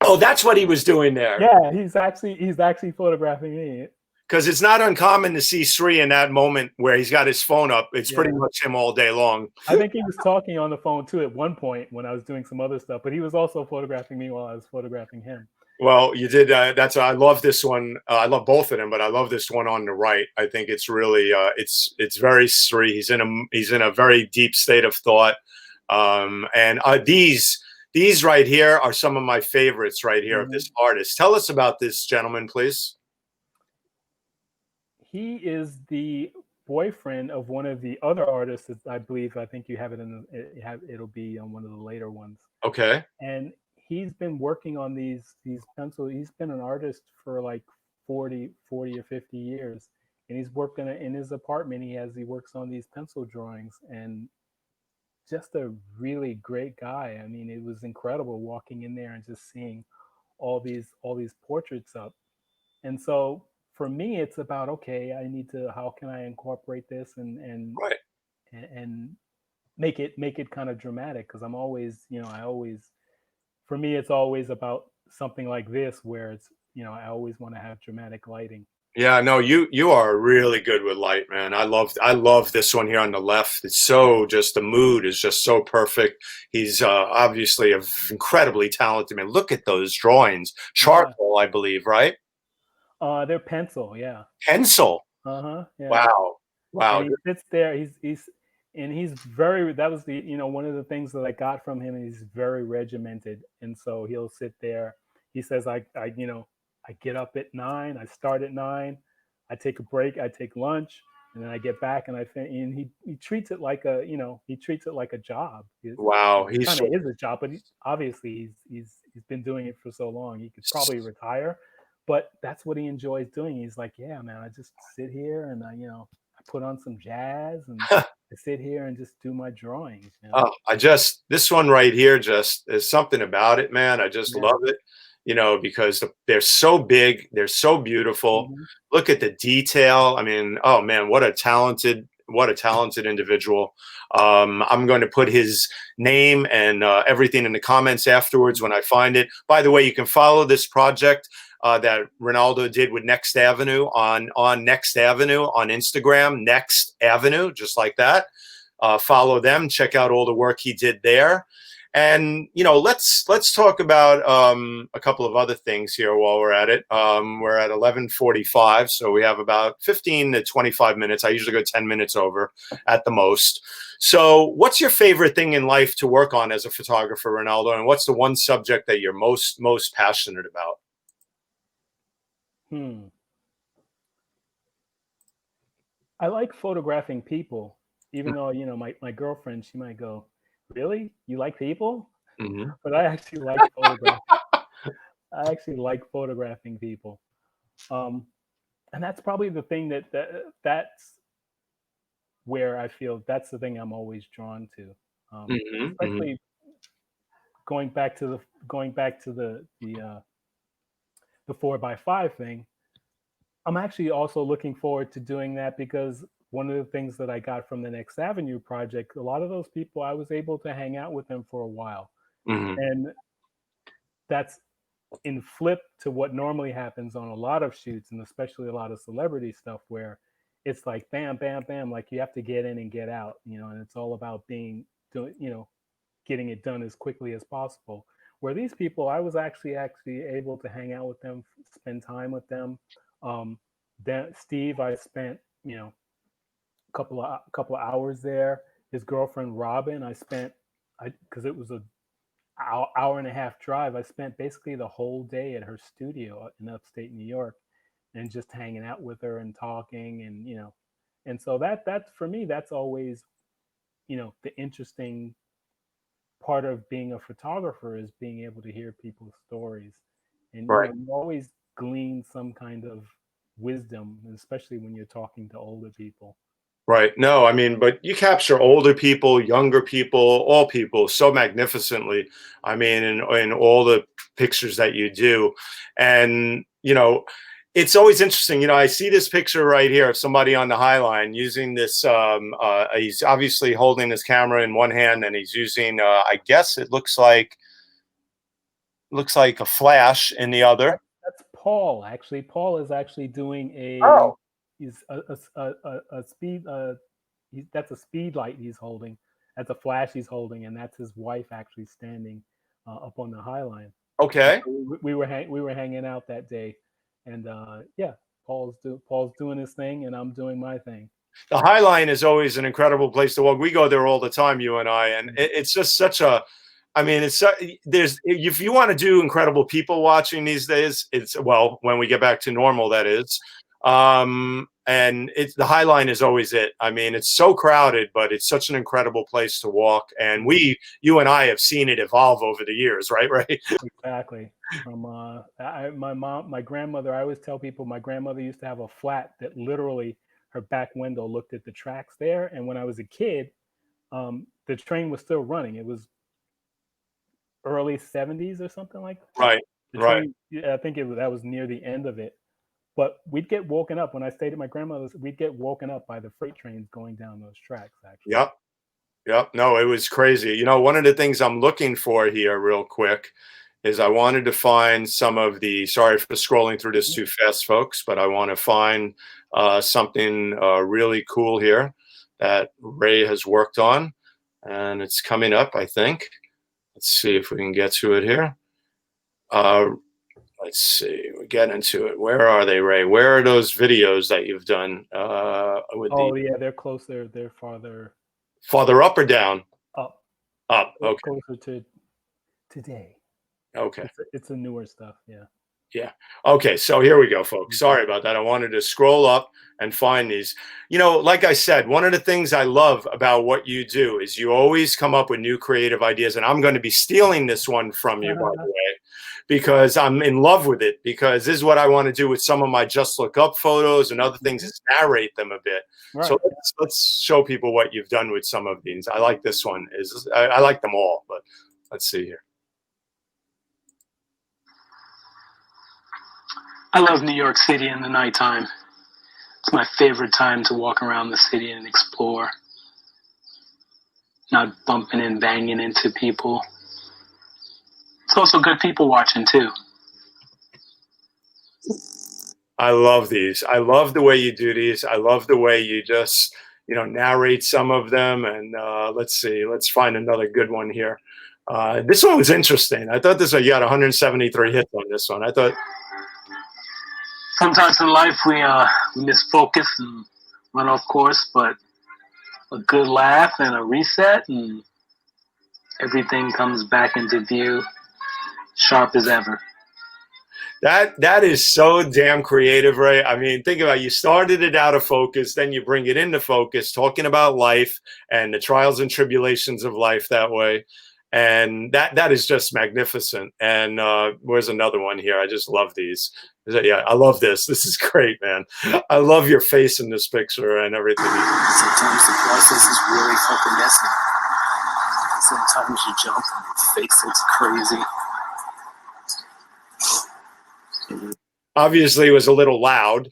Oh, that's what he was doing there. Yeah, he's actually photographing me. Because it's not uncommon to see Sri in that moment where he's got his phone up. It's pretty much him all day long. I think he was talking on the phone too at one point when I was doing some other stuff, but he was also photographing me while I was photographing him. Well, you did. I love this one. I love both of them, but I love this one on the right. I think it's really, it's very Sri. He's in a very deep state of thought. And these right here are some of my favorites right here of this artist. Tell us about this gentleman, please. He is the boyfriend of one of the other artists that I think you have it it'll be on one of the later ones. Okay. And he's been working on these pencils. He's been an artist for like 40 or 50 years. And he's worked in his apartment. He works on these pencil drawings and just a really great guy. I mean, it was incredible walking in there and just seeing all these portraits up. And so for me, it's about, okay, how can I incorporate this and make it kind of dramatic, because I'm always, for me, it's always about something like this where it's, I always want to have dramatic lighting. Yeah, no, you are really good with light, man. I love this one here on the left. It's so just the mood is just so perfect. He's obviously a incredibly talented man. Look at those drawings, charcoal, I believe, right? They're pencil, yeah. Pencil. Yeah. Wow, And wow. he sits there. He's very. That was the one of the things that I got from him. He's very regimented, and so he'll sit there. He says, I get up at 9. I start at 9. I take a break. I take lunch, and then I get back and I fin-" and he treats it like he treats it like a job. It Wow, he's kind so, of is a job, but obviously he's been doing it for so long. He could probably retire, but that's what he enjoys doing. He's like, yeah, man, I just sit here and I put on some jazz and I sit here and just do my drawings. oh, this one right here, just there's something about it, man. I just Yeah. love it, because they're so big, they're so beautiful. Mm-hmm. Look at the detail. I mean, oh man, what a talented individual. I'm going to put his name and everything in the comments afterwards when I find it. By the way, you can follow this project that Reinaldo did with Next Avenue on Next Avenue on Instagram, Next Avenue, just like that. Follow them, check out all the work he did there. And let's talk about a couple of other things here while we're at it. We're at 11:45, so we have about 15 to 25 minutes. I usually go 10 minutes over at the most. So what's your favorite thing in life to work on as a photographer, Ronaldo? And what's the one subject that you're most passionate about? I like photographing people, even though my girlfriend, she might go, "Really? You like people?" Mm-hmm. But I actually like photographing. I actually like photographing people, and that's probably the thing that's where I feel that's the thing I'm always drawn to, Mm-hmm. especially going back to the 4x5 thing. I'm actually also looking forward to doing that, because one of the things that I got from the Next Avenue project, a lot of those people, I was able to hang out with them for a while. Mm-hmm. And that's in flip to what normally happens on a lot of shoots, and especially a lot of celebrity stuff, where it's like bam, bam, bam, like you have to get in and get out, and it's all about getting it done as quickly as possible. Where these people, I was actually able to hang out with them, spend time with them. Then Steve, I spent a couple of hours there. His girlfriend Robin, because it was a hour and a half drive. I spent basically the whole day at her studio in upstate New York, and just hanging out with her and talking, and so that's for me. That's always the interesting part of being a photographer, is being able to hear people's stories, and Right. you always glean some kind of wisdom, especially when you're talking to older people. Right. No, I mean, but you capture older people, younger people, all people so magnificently. I mean, in all the pictures that you do. And, it's always interesting. I see this picture right here of somebody on the High Line using this. He's obviously holding his camera in one hand, and he's using, I guess it looks like a flash in the other. That's Paul. Actually, Paul is actually doing Oh, he's a speed that's a speed light he's holding. That's a flash he's holding, and that's his wife actually standing up on the High Line. okay. So we were hanging out that day, and yeah, Paul's doing his thing, and I'm doing my thing. The High Line is always an incredible place to walk. We go there all the time, you and I, and it's just such a. I mean, there's if you want to do incredible people watching these days, it's well when we get back to normal, that is. And it's the High Line is always it. I mean, it's so crowded, but it's such an incredible place to walk. And you and I have seen it evolve over the years, right? Right. Exactly. From my grandmother. I always tell people my grandmother used to have a flat that literally her back window looked at the tracks there. And when I was a kid, the train was still running. It was early 70s or something like that. Right. The Right. train, yeah, I think that was near the end of it. But we'd get woken up when I stayed at my grandmother's. We'd get woken up by the freight trains going down those tracks. Actually. Yep. Yep. No, it was crazy. You know, one of the things I'm looking for here real quick is I wanted to find some of the, sorry for scrolling through this too fast, folks, but I want to find something really cool here that Ray has worked on. And it's coming up, I think. Let's see if we can get to it here. Let's see, we get into it. Where are they, Ray? Where are those videos that you've done with yeah, they're closer. They're farther up or down? up. Up. Okay. Closer to today. Okay. It's a newer stuff. Yeah. Yeah. Okay. So here we go, folks. Sorry about that. I wanted to scroll up and find these. You know, like I said, one of the things I love about what you do is you always come up with new creative ideas. And I'm going to be stealing this one from you, by the way, because I'm in love with it, because this is what I want to do with some of my Just Look Up photos and other things, is narrate them a bit. Right. So let's show people what you've done with some of these. I like this one. I like them all, but let's see here. I love New York City in the nighttime. It's my favorite time to walk around the city and explore. Not bumping and banging into people. It's also good people watching too. I love these. I love the way you do these. I love the way you just, you know, narrate some of them. And let's see, let's find another good one here. This one was interesting. I thought you had 173 hits on this one. I thought. Sometimes in life we misfocus and run off course, but a good laugh and a reset and everything comes back into view, sharp as ever. That is so damn creative, Ray. I mean, think about it. You started it out of focus, then you bring it into focus, talking about life and the trials and tribulations of life that way. And that is just magnificent. And where's another one here? I just love these. Yeah, I love this. This is great, man. I love your face in this picture and everything. Sometimes the process is really fucking messy. Sometimes you jump and your face looks crazy. Obviously, it was a little loud.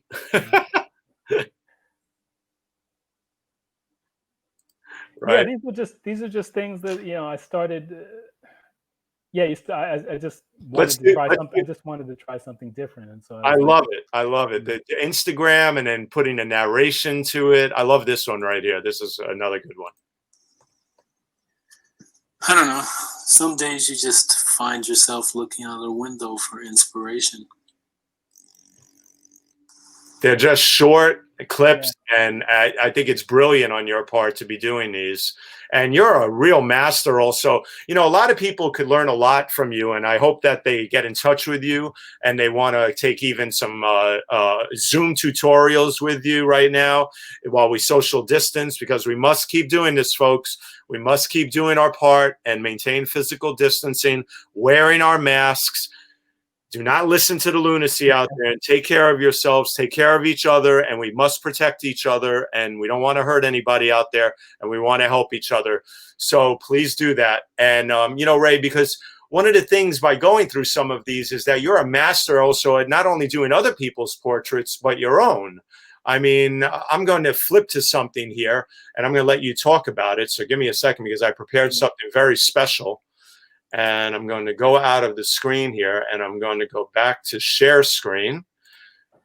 Right. Yeah, these are just things that, you know, I started. I just wanted to try something. I just wanted to try something different, and so I love it. I love it. The Instagram and then putting a narration to it. I love this one right here. This is another good one. I don't know. Some days you just find yourself looking out the window for inspiration. They're just short clips, and I think it's brilliant on your part to be doing these. And you're a real master also. You know, a lot of people could learn a lot from you, and I hope that they get in touch with you and they want to take even some Zoom tutorials with you right now while we social distance, because we must keep doing this, folks. We must keep doing our part and maintain physical distancing, wearing our masks. Do not listen to the lunacy out there, and take care of yourselves, take care of each other, and we must protect each other, and we don't want to hurt anybody out there, and we want to help each other. So please do that. And, you know, Ray, because one of the things by going through some of these is that you're a master also at not only doing other people's portraits, but your own. I mean, I'm going to flip to something here, and I'm going to let you talk about it. So give me a second, because I prepared something very special. And I'm going to go out of the screen here, and I'm going to go back to share screen.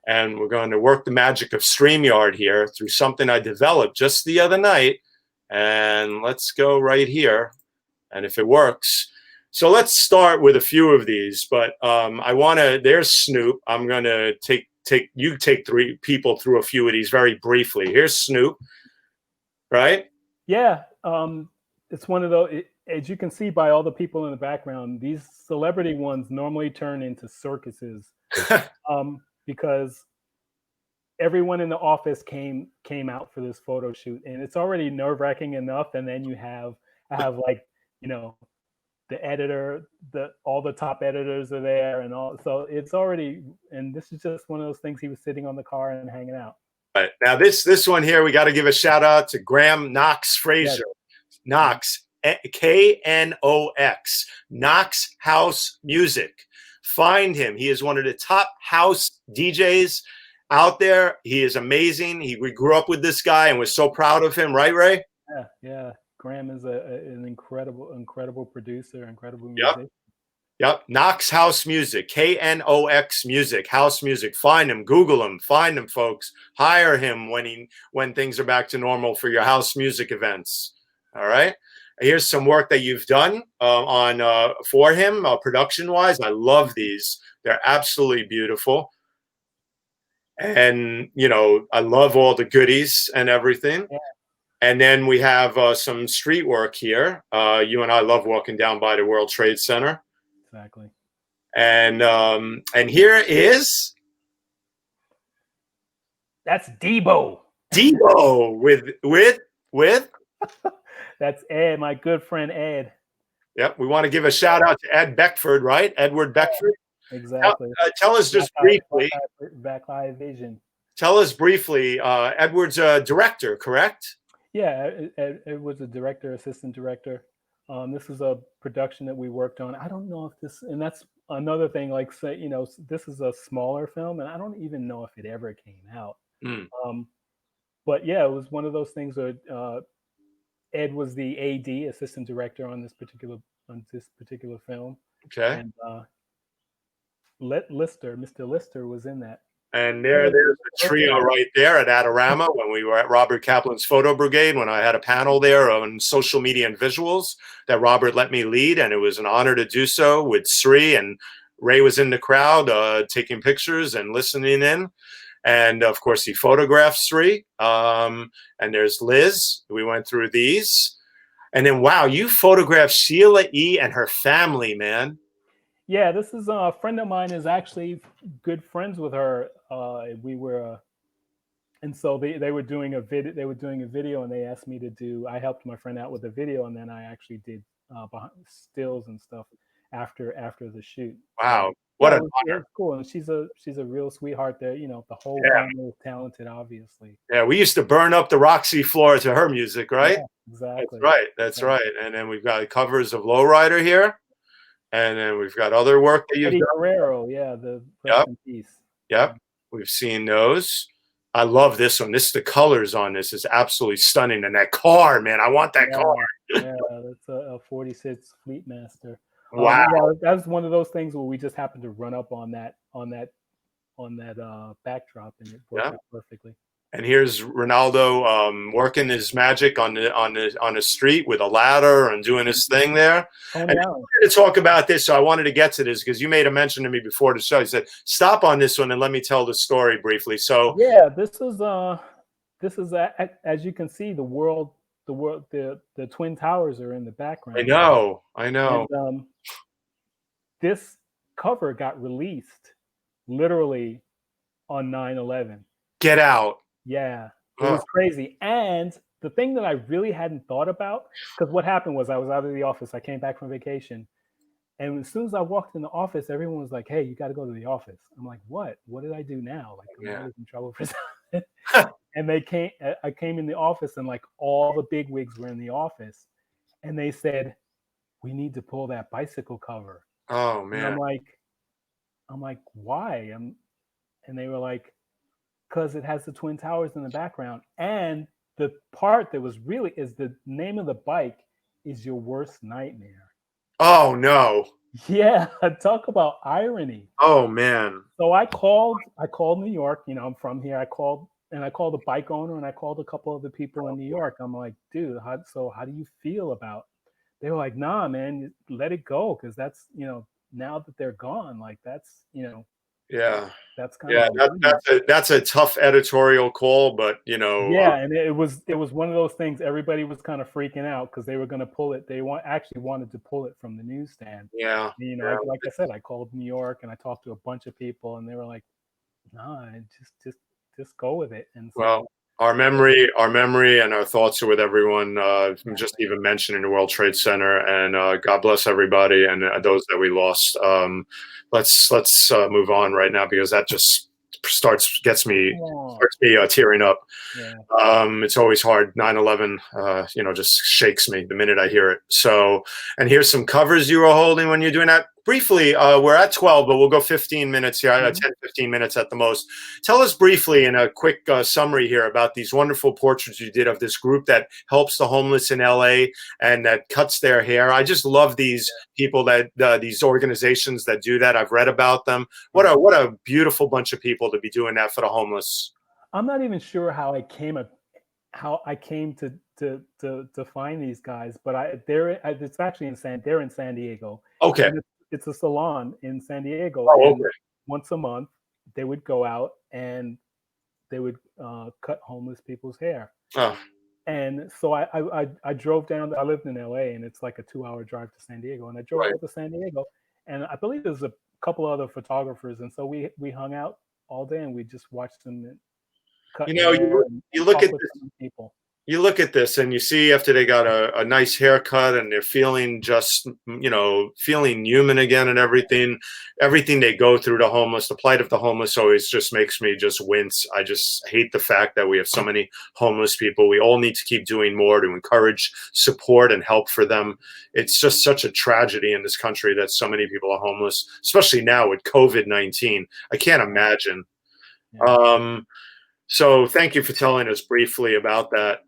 And we're going to work the magic of StreamYard here through something I developed just the other night. And let's go right here. And if it works. So let's start with a few of these. But I want to, there's Snoop. I'm going to take 3 people through a few of these very briefly. Here's Snoop, right? Yeah. It's one of those. As you can see by all the people in the background, these celebrity ones normally turn into circuses because everyone in the office came out for this photo shoot, and it's already nerve-wracking enough. And then I have like, you know, the editor, all the top editors are there, and all. So it's already, and this is just one of those things. He was sitting on the car and hanging out. Right. Now this one here, we got to give a shout out to Graham Knox Fraser. Yes. Knox. Knox, Knox House Music. Find him. He is one of the top house DJs out there. He is amazing. We grew up with this guy and we're so proud of him, right, Ray? Yeah. Graham is an incredible producer, incredible musician. Yep. Knox House Music, KNOX Music, House Music. Find him, Google him, find him, folks. Hire him when things are back to normal for your house music events. All right. Here's some work that you've done for him, production-wise. I love these. They're absolutely beautiful. And, you know, I love all the goodies and everything. Yeah. And then we have some street work here. You and I love walking down by the World Trade Center. Exactly. And here is that's Debo. Debo with That's Ed, my good friend Ed. Yep, we want to give a shout out to Ed Beckford, right? Edward Beckford. Exactly. Tell us just briefly. Backlight Vision. Tell us briefly. Edward's a director, correct? Yeah, Ed was a director, assistant director. This is a production that we worked on. I don't know if this, and that's another thing. Like, say, you know, this is a smaller film, and I don't even know if it ever came out. But yeah, it was one of those things where Ed was the AD, assistant director on this particular film. Okay. And Mr. Lister was in that. And there's the trio right there at Adorama when we were at Robert Kaplan's Photo Brigade, when I had a panel there on social media and visuals that Robert let me lead. And it was an honor to do so with Sri, and Ray was in the crowd taking pictures and listening in. And of course, he photographed Sri. And there's Liz. We went through these. And then, wow, you photographed Sheila E. and her family, man. Yeah, this is a friend of mine is actually good friends with her. We were, and so they were doing a video. They were doing a video, and they asked me to do. I helped my friend out with the video, and then I actually did stills and stuff after the shoot. Wow, what an honor! It's cool, and she's a real sweetheart. There, you know, the whole family is talented, obviously. Yeah, we used to burn up the Roxy floor to her music, right? Yeah, exactly. That's right. That's right. And then we've got covers of Lowrider here. And then we've got other work that you've Eddie done. Guerrero, yeah, the rest in peace. Yep, we've seen those. I love this one. The colors on this is absolutely stunning. And that car, man, I want that car. Yeah, that's a 46 Fleetmaster. Wow, yeah, that's one of those things where we just happened to run up on that backdrop, and it worked out perfectly. And here's Reinaldo working his magic on the street with a ladder and doing his thing there. And I wanted to talk about this, so I wanted to get to this because you made a mention to me before the show. You said, "Stop on this one and let me tell the story briefly." So yeah, this is as you can see, the Twin Towers are in the background. I know. And, this cover got released literally on 9/11. Get out. Yeah, it was crazy. And the thing that I really hadn't thought about, because what happened was I was out of the office. I came back from vacation. And as soon as I walked in the office, everyone was like, "Hey, you got to go to the office." I'm like, "What? What did I do now? Like, I'm always in trouble for something." And I came in the office, and like all the bigwigs were in the office. And they said, "We need to pull that bicycle cover." Oh, man. And I'm like, why? And they were like, because it has the Twin Towers in the background, and the part that was really is the name of the bike is Your Worst Nightmare. Oh no. Yeah, talk about irony. Oh man. So I called New York, you know, I'm from here. I called the bike owner, and I called a couple of the people in New York. I'm like, dude, how do you feel about? They were like, nah, man, let it go, because that's, you know, now that they're gone, like that's, you know. Yeah. That's kind of that's a tough editorial call, but you know. Yeah, and it was one of those things. Everybody was kind of freaking out because they were going to pull it. They actually wanted to pull it from the newsstand. Yeah. And, you know, like I said, I called New York and I talked to a bunch of people, and they were like, "Nah, just go with it." And so, well, our memory, and our thoughts are with everyone. Just even mentioning the World Trade Center, and God bless everybody and those that we lost. Let's move on right now, because that just gets me tearing up. Yeah. It's always hard. 9/11, you know, just shakes me the minute I hear it. So, and here's some covers you were holding when you're doing that briefly, we're at 12, but we'll go 15 minutes here, 10, 15 minutes at the most. Tell us briefly in a quick summary here about these wonderful portraits you did of this group that helps the homeless in LA and that cuts their hair. I just love these people that, these organizations that do that. I've read about them. What a beautiful bunch of people to be doing that for the homeless. I'm not even sure how I came to find these guys, but it's actually they're in San Diego. Okay. It's a salon in San Diego. Oh, okay. Once a month, they would go out and they would cut homeless people's hair. Oh. And so I drove down. I lived in LA, and it's like a 2-hour drive to San Diego. And I drove out to San Diego, and I believe there's a couple other photographers, and so we hung out all day, and we just watched them cut. You know, you look at this, people. You look at this and you see after they got a nice haircut and they're feeling just, you know, feeling human again and everything they go through, the homeless, the plight of the homeless always just makes me just wince. I just hate the fact that we have so many homeless people. We all need to keep doing more to encourage support and help for them. It's just such a tragedy in this country that so many people are homeless, especially now with COVID-19. I can't imagine. Yeah. So thank you for telling us briefly about that.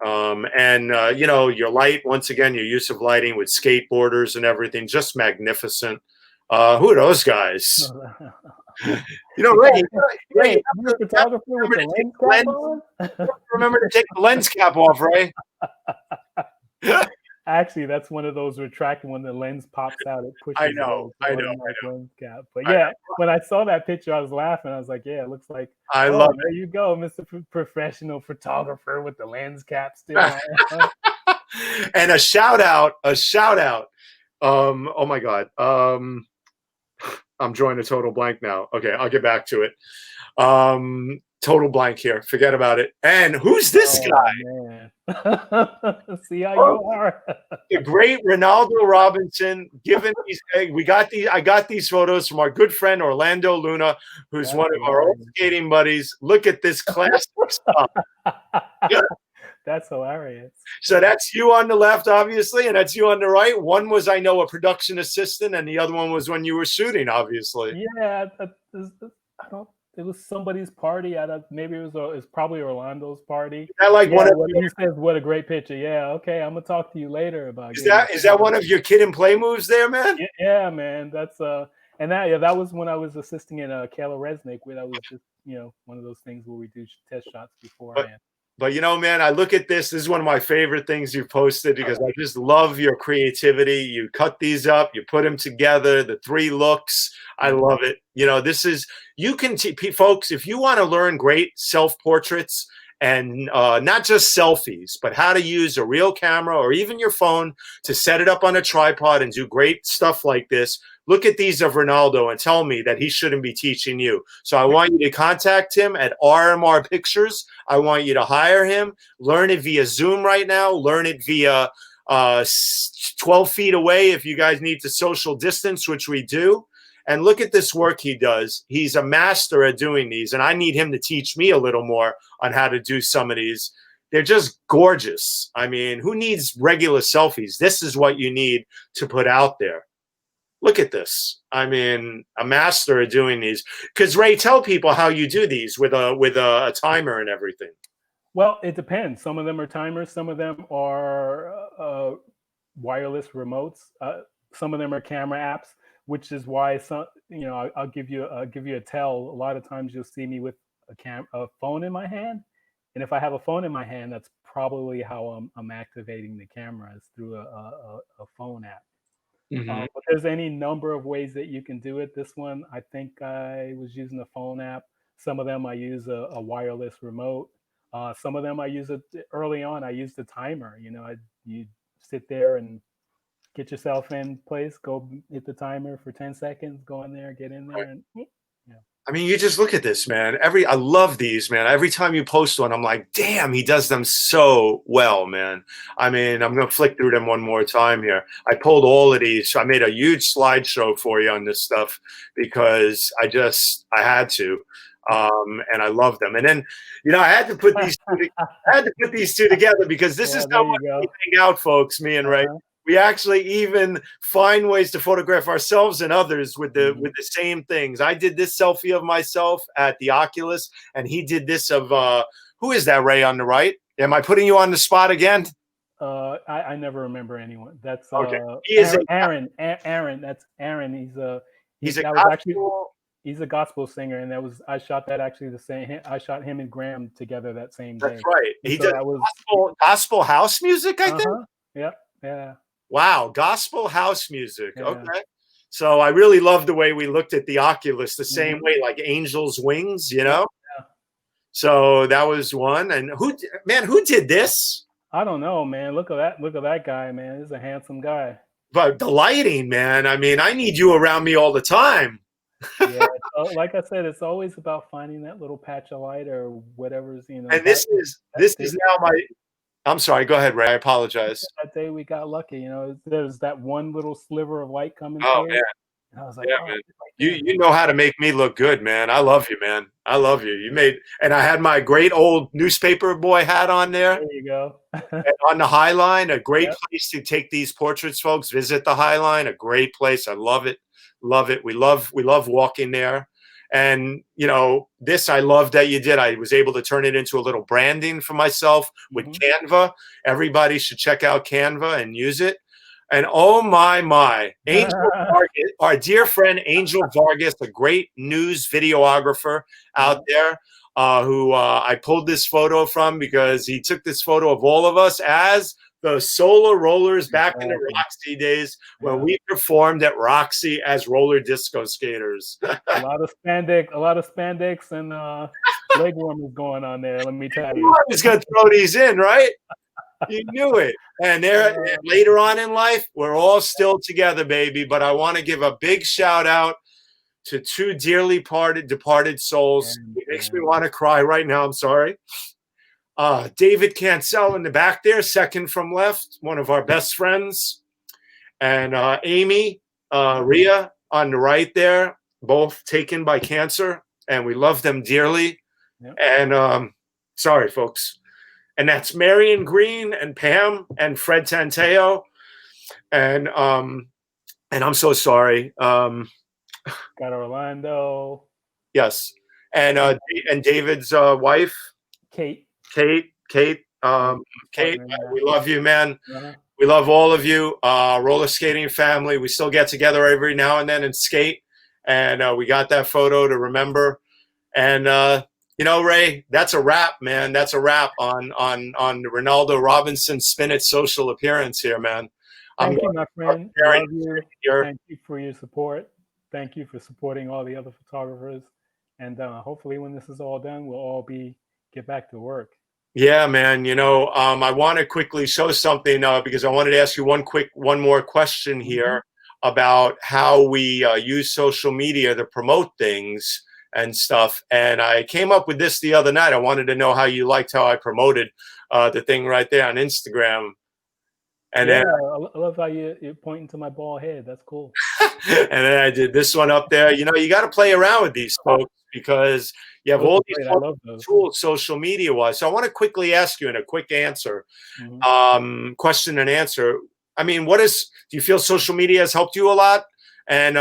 You know, your light, once again, your use of lighting with skateboarders and everything, just magnificent. Who are those guys? You know, Ray, you're a photographer with the lens cap on? Remember to take the lens cap off, Ray. Actually, that's one of those retractable when the lens pops out. It pushes. I know. Lens cap. But yeah, when I saw that picture, I was laughing. I was like, "Yeah, it looks like." I love. There you go, Mr. Professional photographer with the lens cap still on. And a shout out. Oh my God. I'm drawing a total blank now. Okay, I'll get back to it. Total blank here. Forget about it. And who's this guy? Man. See how you are. The great Reinaldo Robinson. Given these, I got these photos from our good friend Orlando Luna, who's one of our old skating buddies. Look at this classic stuff. That's hilarious. So that's you on the left, obviously, and that's you on the right. One was, I know, a production assistant, and the other one was when you were shooting, obviously. Yeah, it was somebody's party maybe it's probably Orlando's party. Is that like one of he says, "What a great picture." Yeah, okay, I'm gonna talk to you later about. Is that one of your kid and play moves there, man? Yeah, man. That's and that was when I was assisting in Kayla Resnick. Where that was just one of those things where we do test shots beforehand. But you know, man, I look at this. This is one of my favorite things you've posted because I just love your creativity. You cut these up, you put them together, the 3 looks. I love it. You know, folks, if you want to learn great self-portraits and not just selfies, but how to use a real camera or even your phone to set it up on a tripod and do great stuff like this, look at these of Reinaldo and tell me that he shouldn't be teaching you. So I want you to contact him at RMR Pictures. I want you to hire him. Learn it via Zoom right now. Learn it via 12 feet away if you guys need to social distance, which we do. And look at this work he does. He's a master at doing these, and I need him to teach me a little more on how to do some of these. They're just gorgeous. I mean, who needs regular selfies? This is what you need to put out there. Look at this. I mean, a master at doing these. Because Ray, tell people how you do these with a timer and everything. Well, it depends. Some of them are timers. Some of them are wireless remotes. Some of them are camera apps, which is why I'll give you a tell. A lot of times you'll see me with a phone in my hand, and if I have a phone in my hand, that's probably how I'm activating the camera is through a phone app. Mm-hmm. But there's any number of ways that you can do it. This one, I think I was using a phone app. Some of them I use a wireless remote. Some of them I use it early on. I used a timer. You sit there and get yourself in place, go hit the timer for 10 seconds, go in there, get in there. And I mean, you just look at this, man. I love these, man. Every time you post one, I'm like, damn, he does them so well, man. I mean, I'm going to flick through them one more time here. I pulled all of these. I made a huge slideshow for you on this stuff because I had to. And I love them. And then, I had to put these two together because this is how much we hang out, folks, me and Ray. We actually even find ways to photograph ourselves and others with the same things. I did this selfie of myself at the Oculus, and he did this of who is that, Ray, on the right? Am I putting you on the spot again? I never remember anyone. That's okay. He is Aaron. Aaron. That's Aaron. He's a gospel singer, and I shot that actually the same. I shot him and Graham together that same day. That's right. He did gospel house music, I think. Yep. Yeah. Wow, gospel house music. Yeah. Okay. So I really love the way we looked at the Oculus the same way, like Angel's Wings, you know? Yeah. So that was one. And who did this? I don't know, man. Look at that guy, man. He's a handsome guy. But the lighting, man. I mean, I need you around me all the time. Yeah, like I said, it's always about finding that little patch of light or whatever's, you know. And this is now my. I'm sorry. Go ahead, Ray. I apologize. That day we got lucky, you know. There's that one little sliver of light coming. Oh man! And I was like, yeah, man. You know how to make me look good, man. I love you, man. I love you. And I had my great old newspaper boy hat on there. There you go. And on the High Line, a great place to take these portraits, folks. Visit the High Line, a great place. I love it. Love it. We love walking there. And, you know, this I love that you did. I was able to turn it into a little branding for myself with Canva. Everybody should check out Canva and use it. And oh my, Angel Vargas, our dear friend Angel Vargas, a great news videographer out there who I pulled this photo from because he took this photo of all of us as the Solar Rollers back in the Roxy days when we performed at Roxy as roller disco skaters. a lot of spandex and leg warmers going on there. Let me tell you. I was going to throw these in, right? You knew it. And later on in life, we're all still together, baby. But I want to give a big shout out to two dearly departed souls. It makes me want to cry right now. I'm sorry. David Cancel in the back there, second from left, one of our best friends. And Amy, Rhea on the right there, both taken by cancer. And we love them dearly. Yep. And sorry, folks. And that's Marion Green and Pam and Fred Tanteo. And I'm so sorry. Got Orlando. Yes. And David's wife. Kate, we love you, man. We love all of you. Roller skating family. We still get together every now and then and skate. And we got that photo to remember. And you know, Ray, that's a wrap, man. That's a wrap on the Reinaldo Robinson Spin It social appearance here, man. Thank you, my friend. Love you. Thank you for your support. Thank you for supporting all the other photographers. And hopefully when this is all done, we'll all get back to work. Yeah, man. You know, I want to quickly show something because I wanted to ask you one more question here about how we use social media to promote things and stuff. And I came up with this the other night. I wanted to know how you liked how I promoted the thing right there on Instagram. And then I love how you're pointing to my bald head. That's cool. And then I did this one up there. You know, you got to play around with these folks because you have all these tools social media wise. So I want to quickly ask you in a quick answer, question and answer. I mean, do you feel social media has helped you a lot? And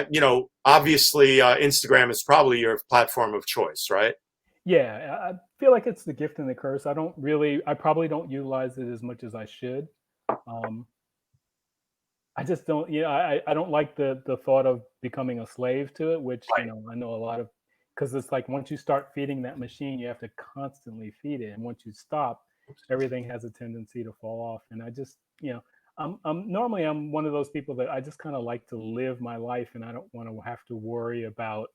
you know, obviously Instagram is probably your platform of choice, right? Yeah, I feel like it's the gift and the curse. I probably don't utilize it as much as I should. I just don't, I don't like the thought of becoming a slave to it, which, you know, I know a lot of, because it's like once you start feeding that machine, you have to constantly feed it. And once you stop, everything has a tendency to fall off. And I just, you know, normally I'm one of those people that I just kind of like to live my life, and I don't want to have to worry about,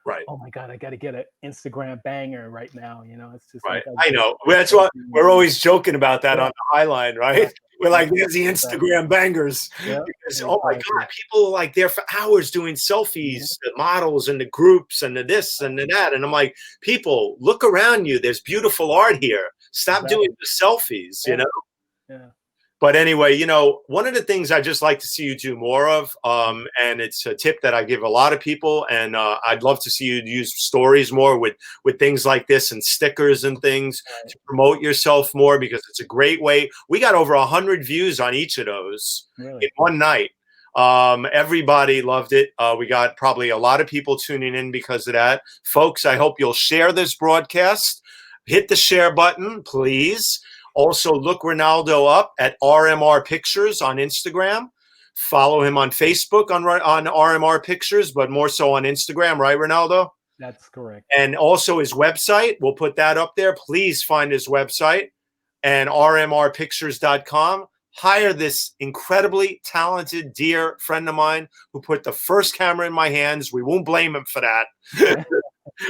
right. Oh my God, I got to get an Instagram banger right now. You know, it's just right. Like I know. That's what we're always joking about that on the High Line, right? Yeah. We're like, there's the Instagram bangers. Yeah. Because, oh my God, people are like there for hours doing selfies, the models and the groups and the this and the that. And I'm like, people, look around you. There's beautiful art here. Stop doing the selfies, you know? Yeah. But anyway, you know, one of the things I just like to see you do more of, and it's a tip that I give a lot of people, and I'd love to see you use stories more with things like this and stickers and things to promote yourself more, because it's a great way. We got over 100 views on each of those in one night. Everybody loved it. We got probably a lot of people tuning in because of that. Folks, I hope you'll share this broadcast. Hit the share button, please. Also, look Reinaldo up at RMR Pictures on Instagram. Follow him on Facebook on RMR Pictures, but more so on Instagram, right, Reinaldo? That's correct. And also his website. We'll put that up there. Please find his website and rmrpictures.com. Hire this incredibly talented, dear friend of mine who put the first camera in my hands. We won't blame him for that.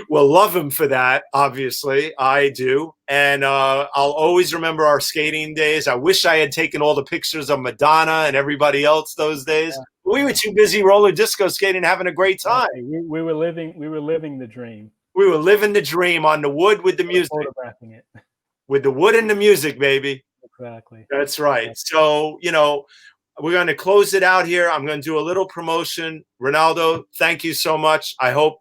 We'll love him for that, obviously. I do. And I'll always remember our skating days. I wish I had taken all the pictures of Madonna and everybody else those days. Yeah. We were too busy roller disco skating, having a great time. We were living the dream. We were living the dream on the wood with the music. Photographing it. With the wood and the music, baby. Exactly. That's right. So, you know, we're going to close it out here. I'm going to do a little promotion. Reinaldo, thank you so much. I hope,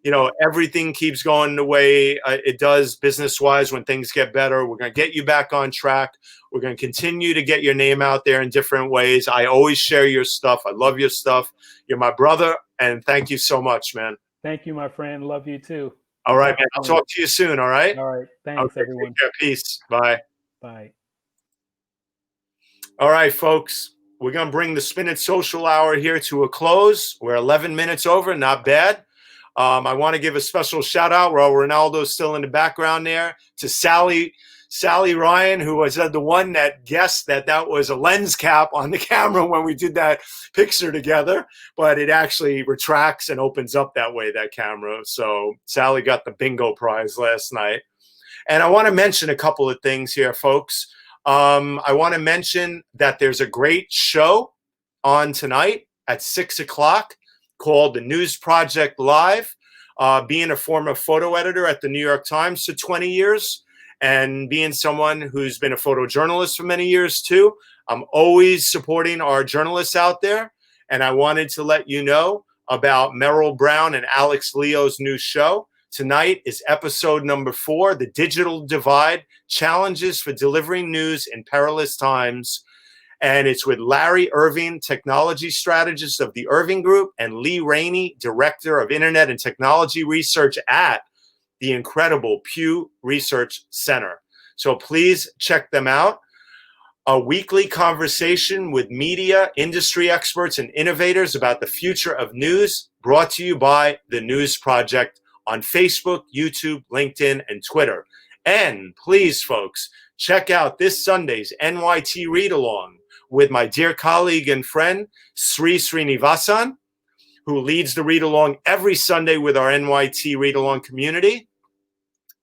you know, everything keeps going the way it does business-wise when things get better. We're going to get you back on track. We're going to continue to get your name out there in different ways. I always share your stuff. I love your stuff. You're my brother, and thank you so much, man. Thank you, my friend. Love you, too. All right, man. I'll talk to you soon, all right? All right. Thanks, everyone. Take care. Peace. Bye. Bye. All right, folks. We're going to bring the Spin It Social Hour here to a close. We're 11 minutes over. Not bad. I want to give a special shout out while Reinaldo's still in the background there to Sally Ryan, who was the one that guessed that was a lens cap on the camera when we did that picture together, but it actually retracts and opens up that way, that camera. So Sally got the bingo prize last night. And I want to mention a couple of things here, folks. I want to mention that there's a great show on tonight at 6 o'clock called The News Project Live. Being a former photo editor at the New York Times for 20 years and being someone who's been a photojournalist for many years too, I'm always supporting our journalists out there. And I wanted to let you know about Merrill Brown and Alex Leo's new show. Tonight is episode number 4, The Digital Divide, Challenges for Delivering News in Perilous Times. And it's with Larry Irving, technology strategist of the Irving Group, and Lee Rainey, director of Internet and Technology Research at the incredible Pew Research Center. So please check them out. A weekly conversation with media, industry experts, and innovators about the future of news, brought to you by The News Project on Facebook, YouTube, LinkedIn, and Twitter. And please, folks, check out this Sunday's NYT Read-Along with my dear colleague and friend, Sri Srinivasan, who leads the read-along every Sunday with our NYT Read-Along community.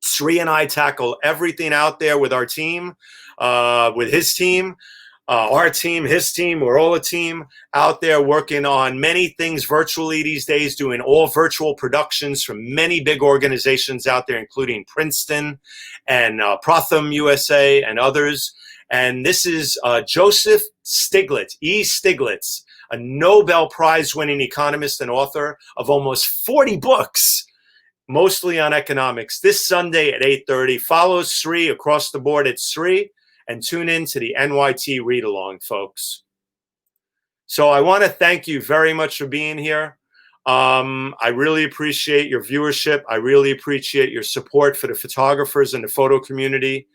Sri and I tackle everything out there with our team, with his team, our team, his team. We're all a team out there working on many things virtually these days, doing all virtual productions from many big organizations out there, including Princeton and Protham USA and others. And this is Joseph Stiglitz, E. Stiglitz, a Nobel Prize-winning economist and author of almost 40 books, mostly on economics. This Sunday at 8:30. Follow Sri across the board at Sri and tune in to the NYT Read-Along, folks. So I want to thank you very much for being here. I really appreciate your viewership. I really appreciate your support for the photographers and the photo community.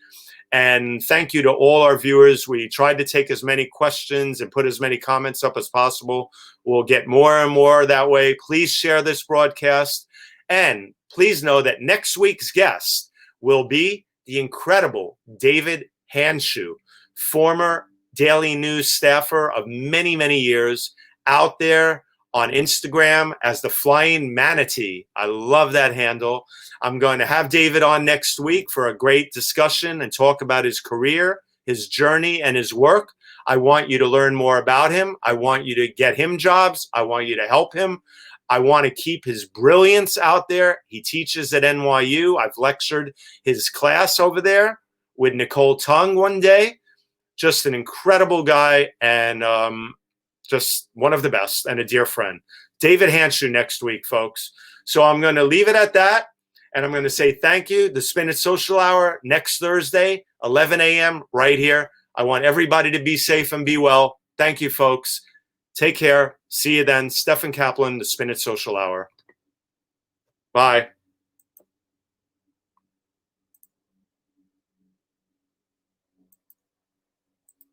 And thank you to all our viewers. We tried to take as many questions and put as many comments up as possible. We'll get more and more that way. Please share this broadcast. And please know that next week's guest will be the incredible David Hanshu, former Daily News staffer of many, many years, out there on Instagram as the Flying Manatee. I love that handle. I'm going to have David on next week for a great discussion and talk about his career, his journey, and his work. I want you to learn more about him. I want you to get him jobs. I want you to help him. I want to keep his brilliance out there. He teaches at NYU. I've lectured his class over there with Nicole Tung one day. just an incredible guy and just one of the best and a dear friend. David Hanshu next week, folks. So I'm going to leave it at that. And I'm going to say thank you. The Spin It Social Hour next Thursday, 11 a.m. right here. I want everybody to be safe and be well. Thank you, folks. Take care. See you then. Stefan Kaplan, The Spin It Social Hour. Bye.